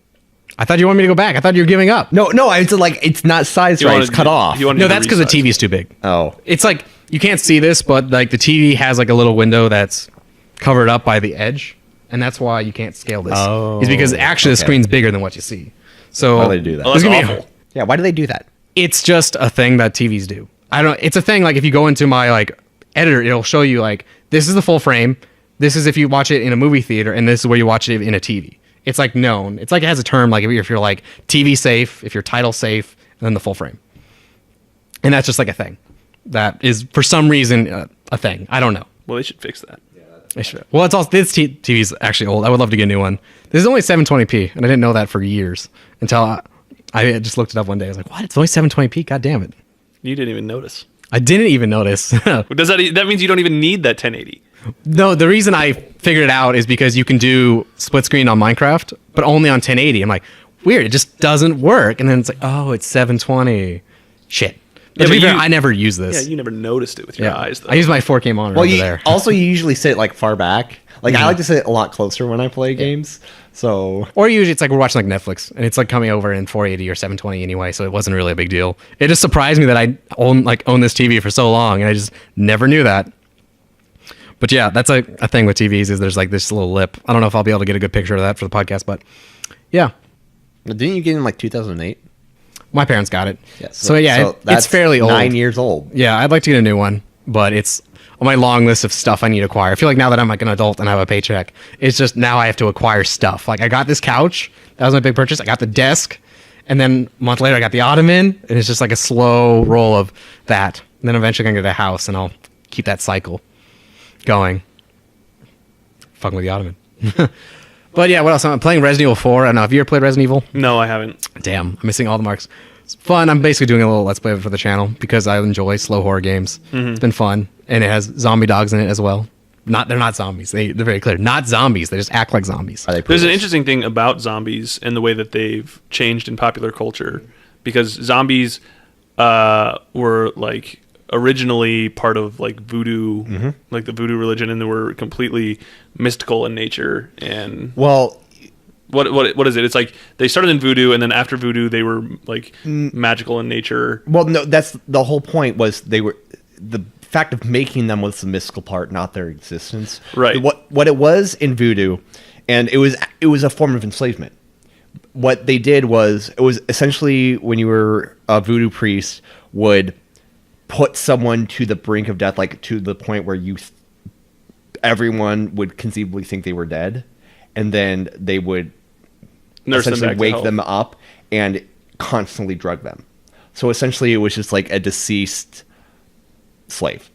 I thought you wanted me to go back. I thought you were giving up. No, it's like it's not sized You right. wanted It's cut to- off. you wanted No, to that's because the resize TV's too big. Oh, It's like you can't see this, but like the TV has like a little window that's covered up by the edge, and that's why you can't scale this. Oh, is because actually the okay. screen's bigger than what you see. So Why do they do that? Oh, there's that's gonna be- awful. yeah. Why do they do that? it's just a thing that TVs do. I don't. It's a thing. Like if you go into my like editor, it'll show you like this is the full frame. This is if you watch it in a movie theater, and this is where you watch it in a TV. It's like known. It's like it has a term. Like if you're like TV safe, if you're title safe, and then the full frame. And that's just like a thing. That is for some reason a thing. I don't know. Well, they should fix that. They should. Well, it's also this TV's actually old. I would love to get a new one. This is only 720p, and I didn't know that for years until I just looked it up one day. I was like, "What? It's only 720p? God damn it!" You didn't even notice. I didn't even notice. Does that means you don't even need that 1080? No, the reason I figured it out is because you can do split screen on Minecraft, but only on 1080. I'm like, weird. It just doesn't work. And then it's like, oh, it's 720. Shit. But to but be fair, you- I never use this. Yeah, you never noticed it with your eyes, though. I use my 4K monitor Well, over you there. also you usually sit like far back. Like I like to sit a lot closer when I play games. So Or usually it's like we're watching like Netflix, and it's like coming over in 480 or 720 anyway, so it wasn't really a big deal. It just surprised me that I own this TV for so long, and I just never knew that. But yeah, that's a thing with TVs is there's like this little lip. I don't know if I'll be able to get a good picture of that for the podcast, but yeah, didn't you get in like 2008? my parents got it. Yeah. So yeah, it's that's fairly old. 9 years old. Yeah, I'd like to get a new one, but it's on my long list of stuff I need to acquire. I feel like now that I'm like an adult and I have a paycheck, it's just now I have to acquire stuff. Like I got this couch, that was my big purchase. I got the desk, and then a month later I got the ottoman, and it's just like a slow roll of that. And then eventually I'm gonna get a house, and I'll keep that cycle going. Fucking with the ottoman. But yeah, what else? I'm playing Resident Evil 4. I don't know. Have you ever played Resident Evil? No, I haven't. Damn, I'm missing all the marks. It's fun. I'm basically doing a little Let's Play for the channel because I enjoy slow horror games. It's been fun. And it has zombie dogs in it as well. They're not zombies. They're very clear. Not zombies. They just act like zombies. Are they There's an poodles? interesting thing about zombies and the way that they've changed in popular culture, because zombies were like originally part of like voodoo, like the voodoo religion, and they were completely mystical in nature. And Well, what is it? It's like they started in voodoo, and then after voodoo, they were like magical in nature. well, no. That's the whole point. Was they were the fact of making them was the mystical part, not their existence. Right. What it was in voodoo, and it was a form of enslavement. What they did was it was essentially when you were a voodoo priest would put someone to the brink of death, like to the point where everyone would conceivably think they were dead, and then they would Nurse them essentially back to wake health. them up and constantly drug them. So essentially, it was just like a deceased slave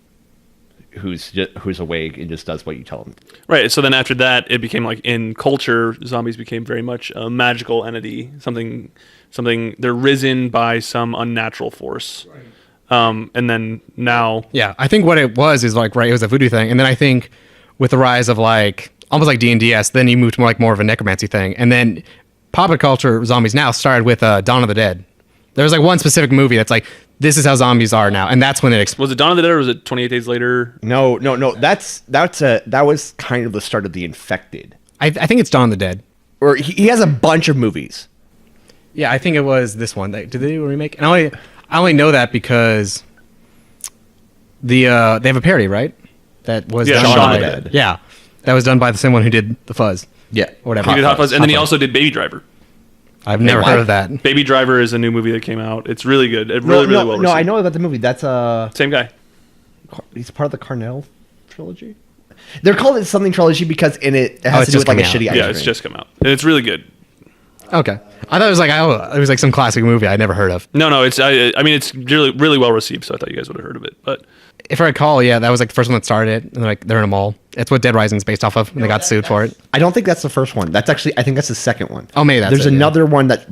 who's awake and just does what you tell him. Right. So then after that, it became like in culture, zombies became very much a magical entity, something they're risen by some unnatural force. And then now, Yeah, I think what it was is like, right, it was a voodoo thing. And then I think with the rise of like, almost like D&DS, then you moved to more of a necromancy thing. And then popular culture zombies now started with Dawn of the Dead. There was like one specific movie that's like, this is how zombies are now. And that's when it was it Dawn of the Dead or was it 28 Days Later? No. That was kind of the start of The Infected. I think it's Dawn of the Dead. Or he has a bunch of movies. Yeah, I think it was this one. Did they do a remake? And I only know that because they have a parody, right? That was Yeah, done Shaun by, of the Dead. Yeah, that was done by the same one who did The Fuzz. Yeah. Whatever. He did Hot Fuzz, and then he Hot also did Baby Driver. I've never what? heard of that. Baby Driver is a new movie that came out. It's really good. It really well received. No, I know about the movie. That's Same guy. he's part of the Carnell trilogy. They're called it something trilogy because in it has it's to do just with like a coming shitty out. ice Yeah, cream. it's just come out, and it's really good. Okay, I thought it was like some classic movie I'd never heard of. No, it's I mean it's really well received. So I thought you guys would have heard of it, but If I recall, yeah, that was like the first one that started it. And like they're in a mall. It's what Dead Rising is based off of, and they got sued for it. I don't think that's the first one. That's actually I think that's the second one. Oh, maybe that's There's it, yeah. another one that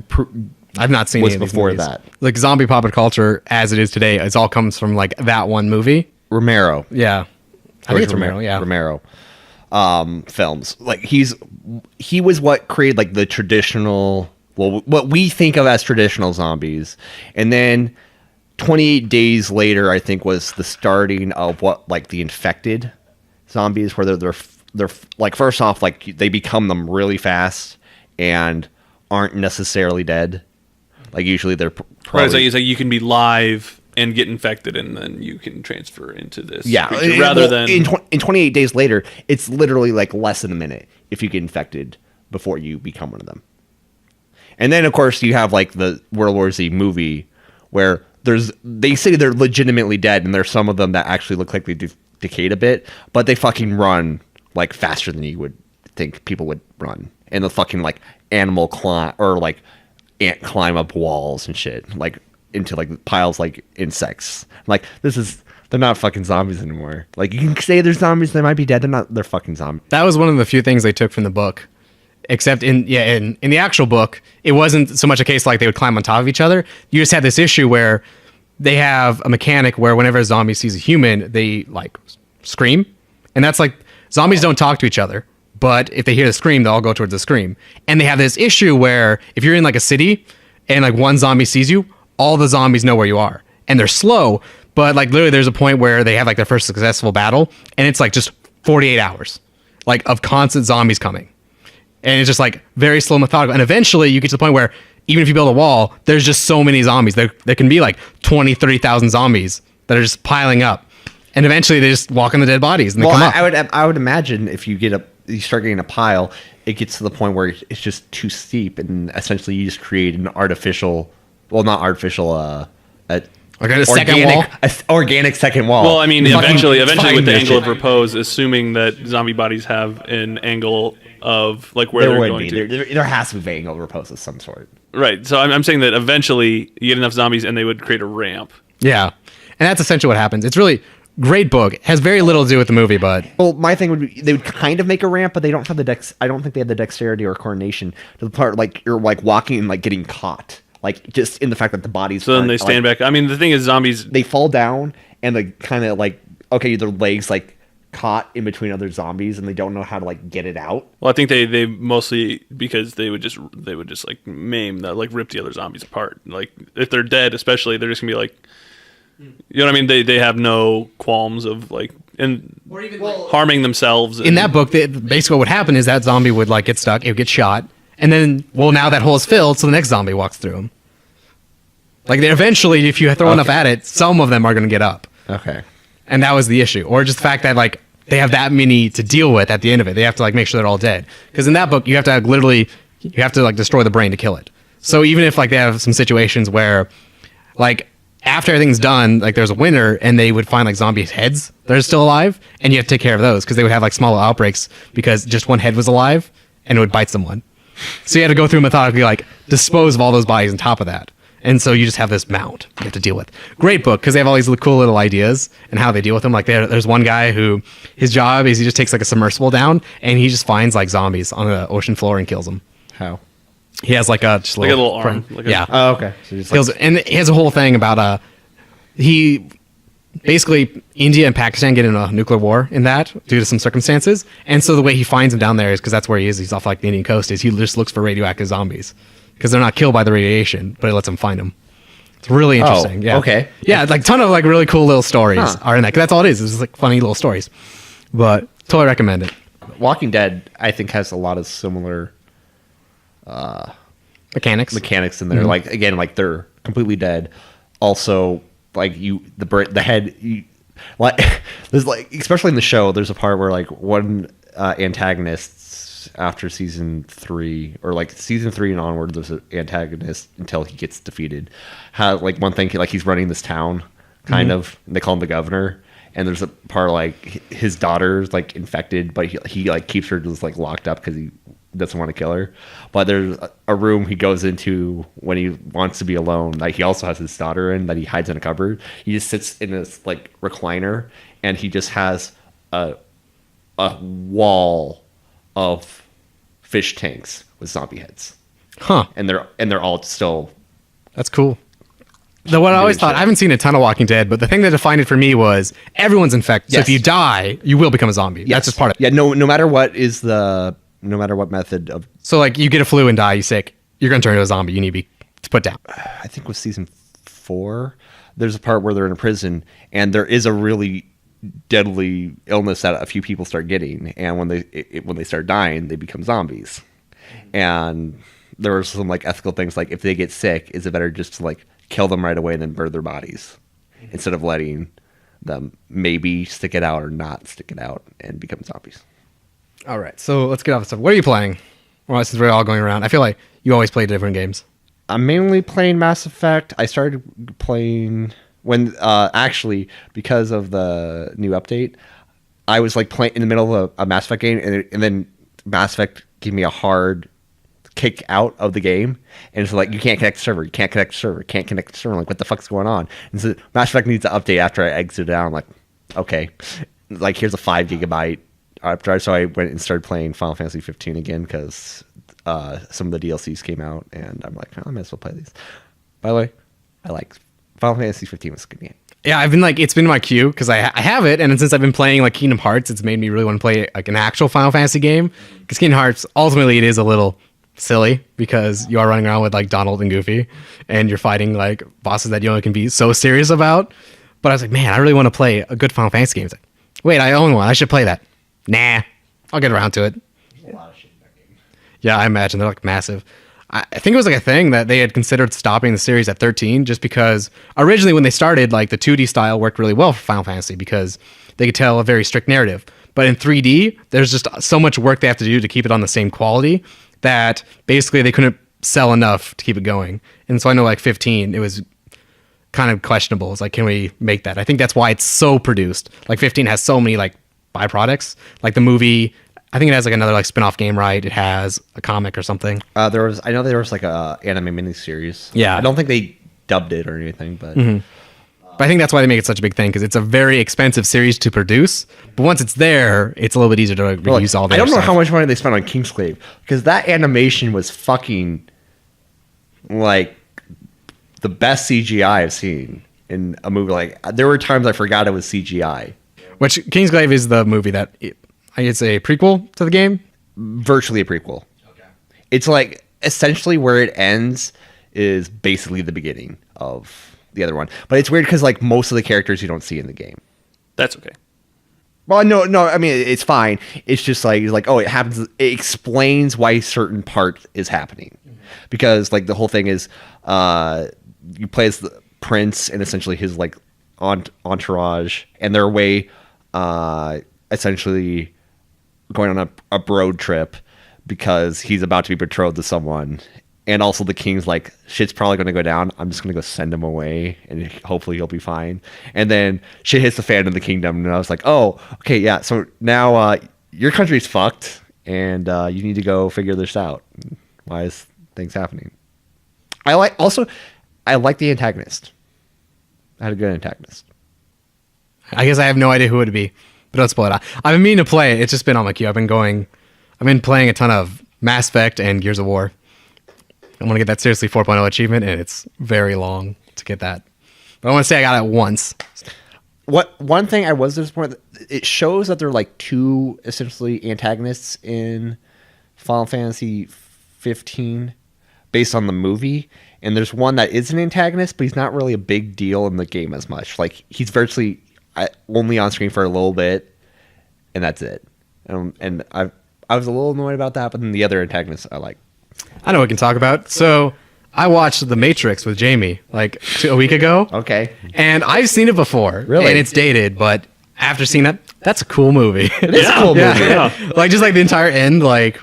I've not seen was any of these before movies. that. Like zombie popular culture as it is today, it all comes from like that one movie. Romero. Yeah, I think it's Romero. Yeah, Romero films. Like he was what created like the traditional, well, what we think of as traditional zombies, and then 28 Days Later, I think, was the starting of what like the infected zombies, where they're like first off like they become them really fast, and aren't necessarily dead. Like usually they're Right, probably it's like you can be live and get infected, and then you can transfer into this. yeah. creature, rather than in 28 days later, it's literally like less than a minute if you get infected before you become one of them. And then of course you have like the World War Z movie where they say they're legitimately dead, and there's some of them that actually look like they decayed a bit, but they fucking run like faster than you would think people would run, and the fucking like animal climb or like ant climb up walls and shit, like into like piles like insects. Like they're not fucking zombies anymore. Like you can say they're zombies, they might be dead. They're fucking zombies. That was one of the few things they took from the book. Except in the actual book, it wasn't so much a case like they would climb on top of each other. You just had this issue where they have a mechanic where whenever a zombie sees a human, they like scream. And that's like, zombies don't talk to each other, but if they hear the scream, they'll all go towards the scream. And they have this issue where if you're in like a city and like one zombie sees you, all the zombies know where you are. And they're slow, but like literally there's a point where they have like their first successful battle, and it's like just 48 hours like of constant zombies coming. And it's just like very slow, methodical. And eventually you get to the point where even if you build a wall, there's just so many zombies. There can be like 20, 30,000 zombies that are just piling up. And eventually they just walk on the dead bodies and they come up. I would imagine if you start getting a pile, it gets to the point where it's just too steep, and essentially you just create an artificial, well, not artificial, like a second wall? Organic second wall. Well, I mean, eventually with the find angle of shit. repose, assuming that zombie bodies have an angle of like where there they're would going be. to. There has to be angle repose of some sort. Right. So I'm saying that eventually you get enough zombies and they would create a ramp. Yeah. And that's essentially what happens. It's really great book. It has very little to do with the movie, but Well, my thing would be they would kind of make a ramp, but they don't have the I don't think they have the dexterity or coordination to the part like you're like walking and like getting caught, like just in the fact that the bodies. So then they stand back. I mean, the thing is, zombies. They fall down and they kind of like their legs like caught in between other zombies, and they don't know how to like get it out. Well, I think they mostly because they would just like maim that, like rip the other zombies apart. Like if they're dead, especially, they're just gonna be like, you know what I mean? They have no qualms of like or even harming themselves. in that book, basically what would happen is that zombie would like get stuck, it would get shot, and then now that hole is filled, so the next zombie walks through him. Like eventually, if you throw enough at it, some of them are going to get up. Okay. And that was the issue. Or just the fact that like they have that many to deal with at the end of it. They have to like make sure they're all dead. Because in that book, you have to like destroy the brain to kill it. So even if like they have some situations where like after everything's done, like there's a winner and they would find like zombie heads that are still alive, and you have to take care of those because they would have like small outbreaks because just one head was alive and it would bite someone. So you had to go through methodically like dispose of all those bodies on top of that. And so you just have this mound you have to deal with. Great book because they have all these cool little ideas and how they deal with them. Like there's one guy who his job is he just takes like a submersible down and he just finds like zombies on the ocean floor and kills them. How? He has like a little arm. Yeah. Oh, okay. So just Kills, and he has a whole thing about he basically India and Pakistan get in a nuclear war in that due to some circumstances. And so the way he finds them down there is because that's where he is. He's off like the Indian coast. Is he just looks for radioactive zombies. Because they're not killed by the radiation, but it lets them find them. It's really interesting. Yeah. Okay. Yeah, like a ton of like really cool little stories are in that. 'Cause that's all it is. It's just like funny little stories. But totally recommend it. Walking Dead, I think, has a lot of similar Mechanics. mechanics in there. Like again, like they're completely dead. Also, like the head. Like there's like especially in the show, there's a part where like one antagonist after season 3 or like season 3 and onward, there's an antagonist until he gets defeated. How like one thing like he's running this town kind of. And they call him the governor. And there's a part like his daughter's like infected, but he like keeps her just like locked up because he doesn't want to kill her. But there's a room he goes into when he wants to be alone. Like he also has his daughter in that he hides in a cupboard. He just sits in this like recliner and he just has a wall of fish tanks with zombie heads. Huh. And they're all still. That's cool. What I always thought, I haven't seen a ton of Walking Dead, but the thing that defined it for me was everyone's infected. So Yes. if you die, you will become a zombie. That's just part of it. Yeah. No matter what method of. So like you get a flu and die, you sick, you're going to turn into a zombie. You need to be put down. I think with season 4, there's a part where they're in a prison and there is a really deadly illness that a few people start getting, and when they start dying, they become zombies. And there were some like ethical things like if they get sick, is it better just to like kill them right away and then burn their bodies instead of letting them maybe stick it out or not stick it out and become zombies. All right, so let's get off the stuff. What are you playing? Well, since we're all going around, I feel like you always play different games. I'm mainly playing Mass Effect. I started playing when actually because of the new update, I was like playing in the middle of a Mass Effect game, and then Mass Effect gave me a hard kick out of the game, and it's like you can't connect the server, you can't connect the server, can't connect the server. I'm like, what the fuck's going on? And so Mass Effect needs to update after I exited out. I'm like, okay, like here's a 5 gigabyte drive. So I went and started playing Final Fantasy 15 again because some of the DLCs came out, and I'm like, oh, I might as well play these. By the way, I like Final Fantasy 15 was a good game. Yeah, I've been like, it's been in my queue because I have it, and since I've been playing like Kingdom Hearts, it's made me really want to play like an actual Final Fantasy game. Because Kingdom Hearts, ultimately, it is a little silly because you are running around with like Donald and Goofy, and you're fighting like bosses that you only can be so serious about. But I was like, man, I really want to play a good Final Fantasy game. It's like, wait, I own one. I should play that. Nah, I'll get around to it. There's a lot of shit in that game. Yeah, I imagine they're like massive. I think it was like a thing that they had considered stopping the series at 13 just because originally when they started, like the 2D style worked really well for Final Fantasy because they could tell a very strict narrative. But in 3D, there's just so much work they have to do to keep it on the same quality that basically they couldn't sell enough to keep it going. And so I know like 15, it was kind of questionable. It's like, can we make that? I think that's why it's so produced. Like 15 has so many like byproducts, like the movie. I think it has like another like spin-off game, right? It has a comic or something. I know there was like a anime miniseries. Yeah. I don't think they dubbed it or anything, but But I think that's why they make it such a big thing because it's a very expensive series to produce. But once it's there, it's a little bit easier to reuse all the I don't know stuff. how much money they spent on Kingsglaive because that animation was fucking like the best CGI I've seen in a movie. Like there were times I forgot it was CGI. Which Kingsglaive is the movie that it's a prequel to the game. Virtually a prequel. Okay. It's like essentially where it ends is basically the beginning of the other one. But it's weird because like most of the characters you don't see in the game. That's okay. Well, no. I mean, it's fine. It's just like oh, it happens. It explains why certain part is happening, because like the whole thing is, you play as the prince and essentially his like entourage, and they're away, essentially going on a road trip because he's about to be betrothed to someone. And also the king's like, shit's probably going to go down. I'm just going to go send him away and hopefully he'll be fine. And then shit hits the fan in the kingdom. And I was like, oh, okay, yeah. So now your country's fucked and you need to go figure this out. Why is things happening? I like the antagonist. I had a good antagonist. I guess I have no idea who it would be, but don't spoil it. I've been meaning to play it. It's just been on my queue. I've been playing a ton of Mass Effect and Gears of War. I want to get that Seriously 4.0 achievement, and it's very long to get that. But I want to say I got it once. One thing I was disappointed, it shows that there are like two essentially antagonists in Final Fantasy 15 based on the movie. And there's one that is an antagonist, but he's not really a big deal in the game as much. Like he's virtually only on screen for a little bit, and that's it. And I was a little annoyed about that, but then the other antagonists I like. I know what we can talk about. So I watched The Matrix with Jamie like a week ago. Okay. And I've seen it before. Really? And it's dated, but after seeing that, that's a cool movie. It is a cool movie. Yeah. Like just like the entire end, like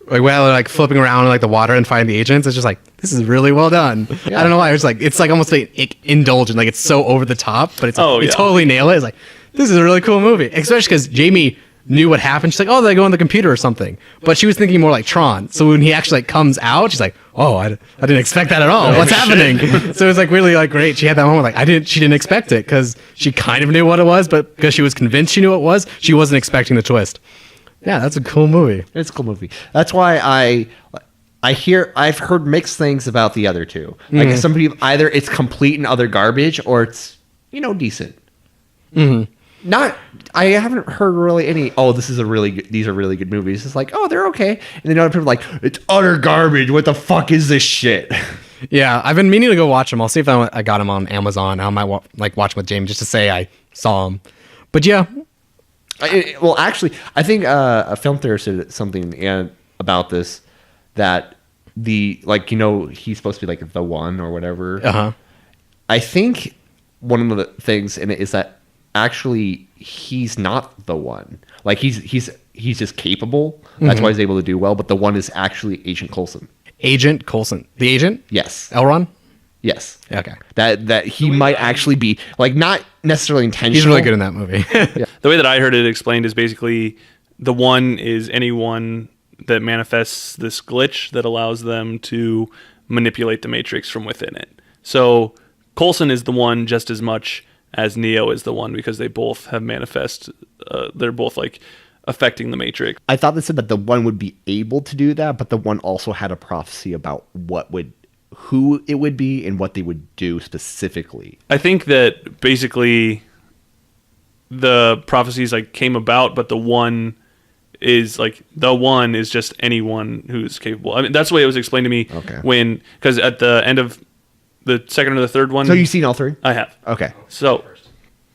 while they're like flipping around in like the water and finding the agents, it's just like, this is really well done. Yeah. I don't know why. It's like almost like indulgent. Like it's so over the top, but it's like, you totally nail it. It's like, this is a really cool movie. Especially because Jamie knew what happened. She's like, oh, they go on the computer or something. But she was thinking more like Tron. So when he actually like comes out, she's like, oh, I didn't expect that at all. What's happening? So it was like really like great. She had that moment like she didn't expect it because she kind of knew what it was, but because she was convinced she knew what it was, she wasn't expecting the twist. Yeah, that's a cool movie. It's a cool movie. That's why I've heard mixed things about the other two. Like some people, either it's complete and utter garbage or it's, decent. Mm-hmm. I haven't heard really any, these are really good movies. It's like, they're okay. And then other people are like, it's utter garbage. What the fuck is this shit? Yeah, I've been meaning to go watch them. I'll see if I got them on Amazon. I might watch them with Jamie just to say I saw them. But yeah. Actually, I think a film theorist said something about this, that he's supposed to be like the one or whatever. Uh-huh. I think one of the things in it is that actually he's not the one. Like he's just capable. That's why he's able to do well. But the one is actually Agent Coulson. Agent Coulson. The agent? Yes. Elron? Yes. Okay. That he might actually be like not necessarily intentional. He's really good in that movie. The way that I heard it explained is basically the one is anyone that manifests this glitch that allows them to manipulate the Matrix from within it. So Coulson is the one just as much as Neo is the one because they both have manifest. They're both like affecting the Matrix. I thought they said that the one would be able to do that, but the one also had a prophecy about who it would be and what they would do specifically. I think that basically the prophecies like came about, but the one is just anyone who's capable. I mean, that's the way it was explained to me. Okay. Because at the end of the second or the third one. So you've seen all three? I have. Okay. So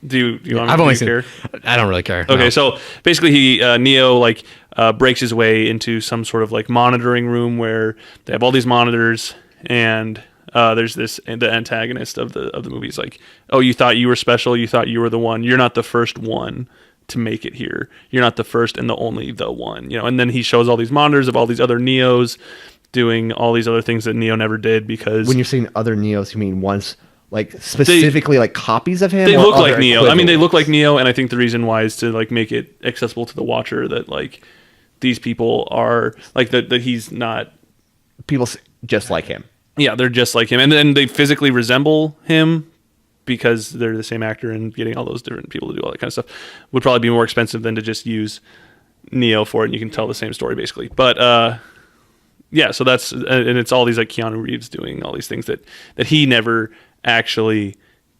do you want I've me only to seen. care? I don't really care. Okay, no. so basically Neo breaks his way into some sort of like monitoring room where they have all these monitors, and there's the antagonist of the movie is like, oh, you thought you were special, you thought you were the one. You're not the first one to make it here. You're not the first and the only the one. And then he shows all these monitors of all these other Neos doing all these other things that Neo never did because when you're saying other Neos, you mean ones like specifically like copies of him? They or look other like Neo. I mean, they equivalents? look like Neo, and I think the reason why is to like make it accessible to the watcher that like these people are like that he's not. People just like him. Yeah, they're just like him, and then they physically resemble him because they're the same actor, and getting all those different people to do all that kind of stuff would probably be more expensive than to just use Neo for it, and you can tell the same story basically. But yeah, so that's and it's all these like Keanu Reeves doing all these things that he never actually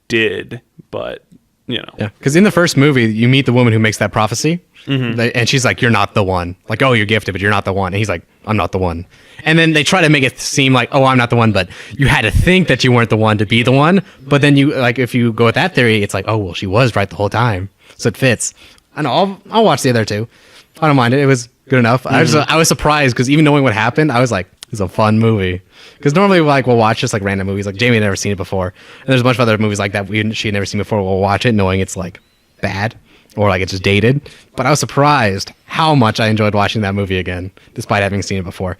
did, but Yeah, because in the first movie, you meet the woman who makes that prophecy, and she's like, "You're not the one." Like, "Oh, you're gifted, but you're not the one." And he's like, "I'm not the one." And then they try to make it seem like, "Oh, I'm not the one," but you had to think that you weren't the one to be the one. But then you like, if you go with that theory, it's like, "Oh, well, she was right the whole time," so it fits. I know. I'll watch the other two. I don't mind it. It was good enough. I was surprised because even knowing what happened, I was like, "It's a fun movie." Because normally, like, we'll watch just like random movies. Like Jamie had never seen it before, and there's a bunch of other movies like that she had never seen before. We'll watch it knowing it's like bad or like it's just dated. But I was surprised how much I enjoyed watching that movie again, despite having seen it before.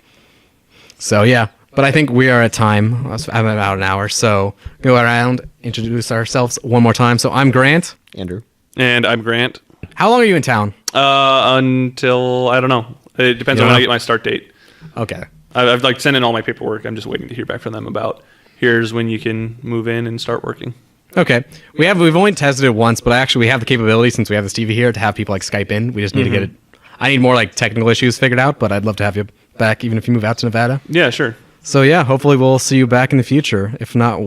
So yeah, but I think we are at time. I'm about an hour, so go around, introduce ourselves one more time. So I'm Grant. Andrew. and I'm Grant. How long are you in town? Until I don't know. It depends on when I get my start date. Okay. I've like sent in all my paperwork. I'm just waiting to hear back from them about here's when you can move in and start working. Okay. We've only tested it once, but actually we have the capability since we have this TV here to have people like Skype in. We just need to get it. I need more like technical issues figured out, but I'd love to have you back even if you move out to Nevada. Yeah, sure. So yeah, hopefully we'll see you back in the future. If not,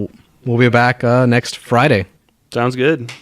we'll be back next Friday. Sounds good.